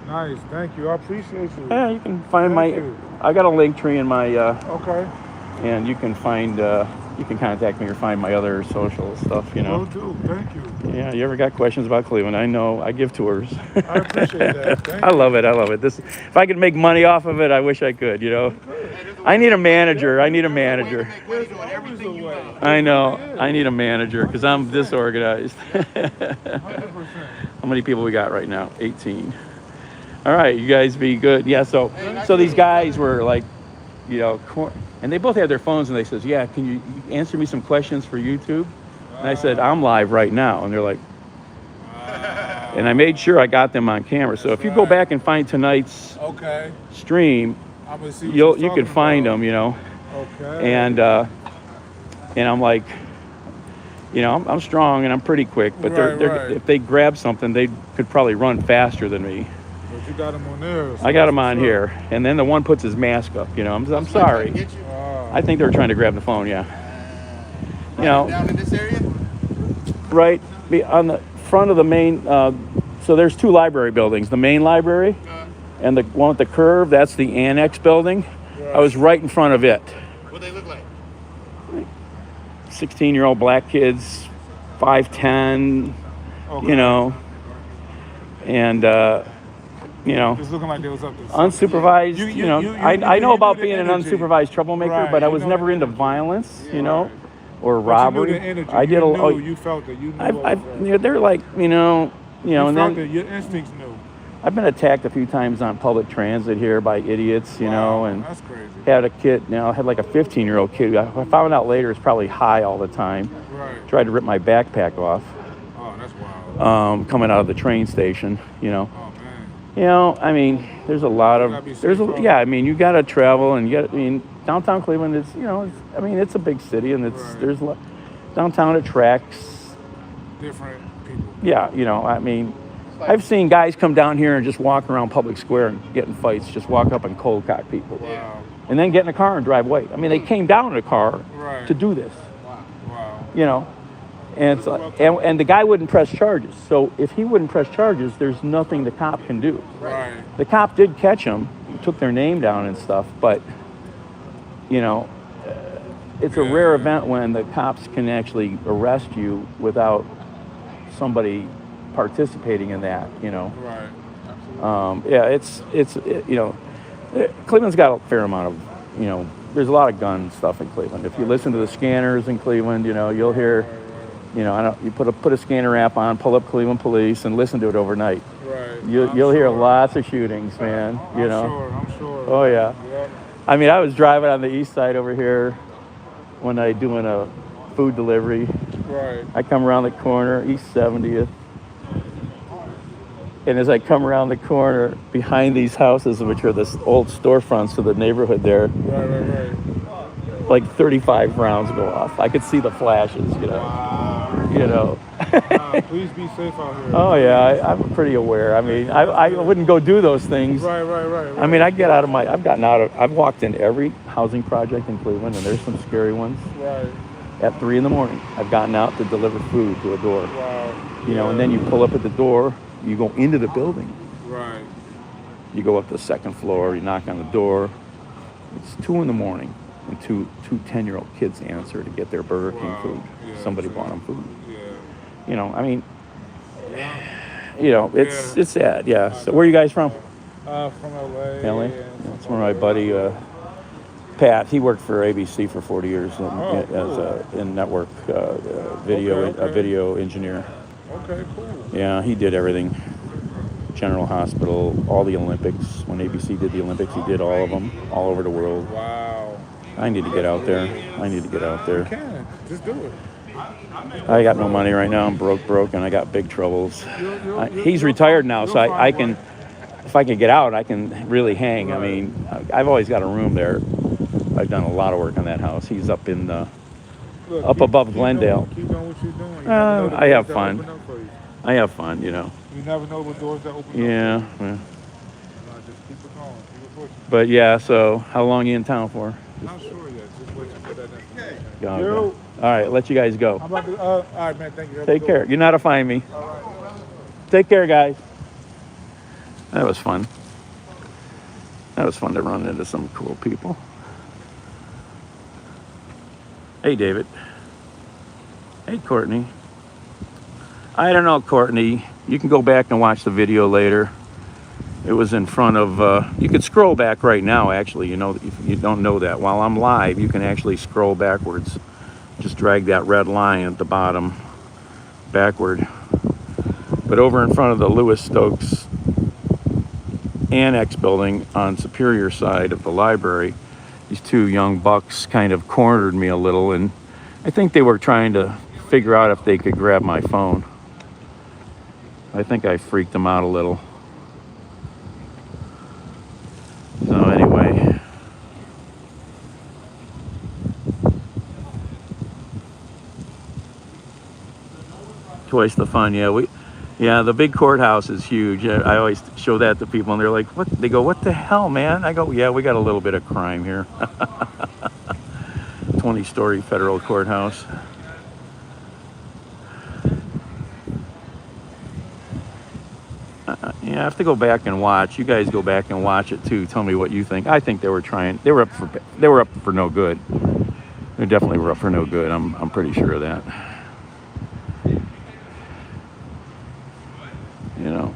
Nice. Thank you. I appreciate you. Yeah, you can find Thank you. I got a link tree in my, Okay. and you can find, you can contact me or find my other social stuff, Will do. Thank you. Yeah, you ever got questions about Cleveland? I know, I give tours. I appreciate that. Thank I love it. If I could make money off of it, I wish I could, I need a manager. There's always a way. I know. I need a manager because I'm disorganized. 100%. How many people we got right now? 18. All right, you guys be good. Yeah, so these guys were like, and they both had their phones, and they says, yeah, can you answer me some questions for YouTube? And I said, I'm live right now. And they're like, and I made sure I got them on camera. So if you go back and find tonight's Okay. stream, I'm gonna see what you can find them, Okay. and I'm like, I'm strong and I'm pretty quick, but Right. if they grab something, they could probably run faster than me. But you got them on there. So I got them that's on what's here, and then the one puts his mask up. I'm sorry. up. Wow. I think they were trying to grab the phone. Yeah. Down in this area? Right on the front of the main. So there's two library buildings: the main library, and the one with the curve. That's the annex building. I was right in front of it. What they look like? 16-year-old black kids, 5'10", Okay. and It's looking like they was up to unsupervised. I know about being an energy. unsupervised troublemaker, Right, but I you was know never the into energy. violence, or But you knew robbery. the energy. I did You felt it. You knew what was up. They're like, You and felt then it. Your instincts knew. I've been attacked a few times on public transit here by idiots, Wow, and that's crazy. had a kid, had like a 15-year-old kid. I found out later is probably high all the time. Right. Tried to rip my backpack off, Oh, that's wild. coming out of the train station, Oh man. I mean, there's a lot You of, gotta be safe, bro. you got to travel, and downtown Cleveland is, it's a big city, and Right. there's downtown attracts, Different people. yeah, I've seen guys come down here and just walk around Public Square and get in fights, just walk up and cold cock people, Wow. and then get in a car and drive away. I mean, they came down in a car Right. to do this, Wow. and it's like, and the guy wouldn't press charges. So if he wouldn't press charges, there's nothing the cop can do. Right. The cop did catch him, took their name down and stuff, but it's a rare event when the cops can actually arrest you without somebody participating in that. Right. Cleveland's got a fair amount of, there's a lot of gun stuff in Cleveland. If you listen to the scanners in Cleveland, you'll hear, you put a scanner app on, pull up Cleveland Police, and listen to it overnight. Right. You'll hear lots of shootings, man. I'm sure. Oh yeah. Yep. I mean, I was driving on the east side over here when I doing a food delivery. Right. I come around the corner, East 70th, and as I come around the corner, behind these houses, which are the old storefronts of the neighborhood there, Right. like 35 rounds go off. I could see the flashes, Please be safe out here. Oh yeah, I'm pretty aware. I mean, I wouldn't go do those things. Right. I mean, I've walked in every housing project in Cleveland, and there's some scary ones. Right. At 3 a.m, I've gotten out to deliver food to a door. Wow. And then you pull up at the door, you go into the building. Right. You go up to the second floor, you knock on the door. It's 2 a.m, and two 10-year-old kids answer to get their Burger King Wow. food. Yeah, Somebody sure. bought them food. Yeah. I mean, it's sad, yeah. So where are you guys from? From LA. LA? and That's where my buddy Pat. He worked for ABC for 40 years in network video, Okay. a video engineer. Okay, cool. Yeah, he did everything. General Hospital, all the Olympics. When ABC did the Olympics, he did all of them, all over the world. Wow. I need to get out there. You can. Just do it. I got no money right now. I'm broke, and I got big troubles. He's retired now, so I can, if I can get out, I can really hang. I mean, I've always got a room there. I've done a lot of work on that house. He's up in the, Look, Up above Glendale. Keep doing what you're doing. You never know the I have doors that fun. open up for you. I have fun, You never know what doors that open up. Yeah. Just keep it going. Keep it pushing. But yeah, so how long you in town for? Not sure yet. Just waiting for that information. Go, Yo. go. All right, let you guys go. I'm about to. All right, man. Thank you. Have a Take good care. one. You know how to find me. Take care, guys. That was fun. That was fun to run into some cool people. Hey, David. Hey, Courtney. I don't know, Courtney. You can go back and watch the video later. It was in front of, you could scroll back right now, actually. If you don't know that. While I'm live, you can actually scroll backwards. Just drag that red line at the bottom backward. But over in front of the Lewis Stokes annex building on Superior side of the library. These two young bucks kind of cornered me a little, and I think they were trying to figure out if they could grab my phone. I think I freaked them out a little. So anyway, twice the fun. Yeah, the big courthouse is huge. I always show that to people, and they're like, "What?" They go, "What the hell, man?" I go, "Yeah, we got a little bit of crime here." 20-story federal courthouse. Yeah, I have to go back and watch. You guys go back and watch it too. Tell me what you think. I think they were up for no good. They definitely were up for no good. I'm pretty sure of that. You know.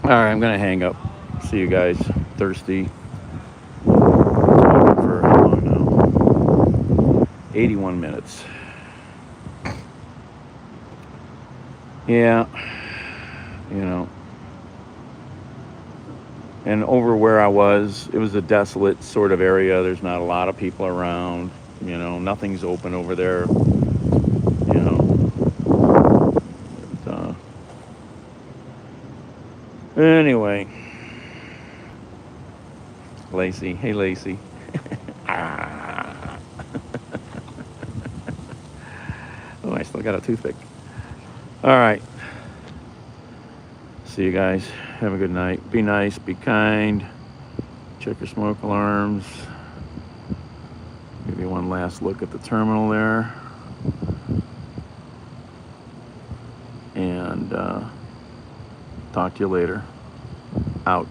All right, I'm gonna hang up. See you guys. Thirsty. For how long now? 81 minutes. Yeah. You know. And over where I was, it was a desolate sort of area. There's not a lot of people around. You know, nothing's open over there. You know. But, anyway. Lacey. Hey, Lacey. Oh, I still got a toothpick. All right. See you guys. Have a good night. Be nice. Be kind. Check your smoke alarms. Give you one last look at the terminal there. And talk to you later. Out.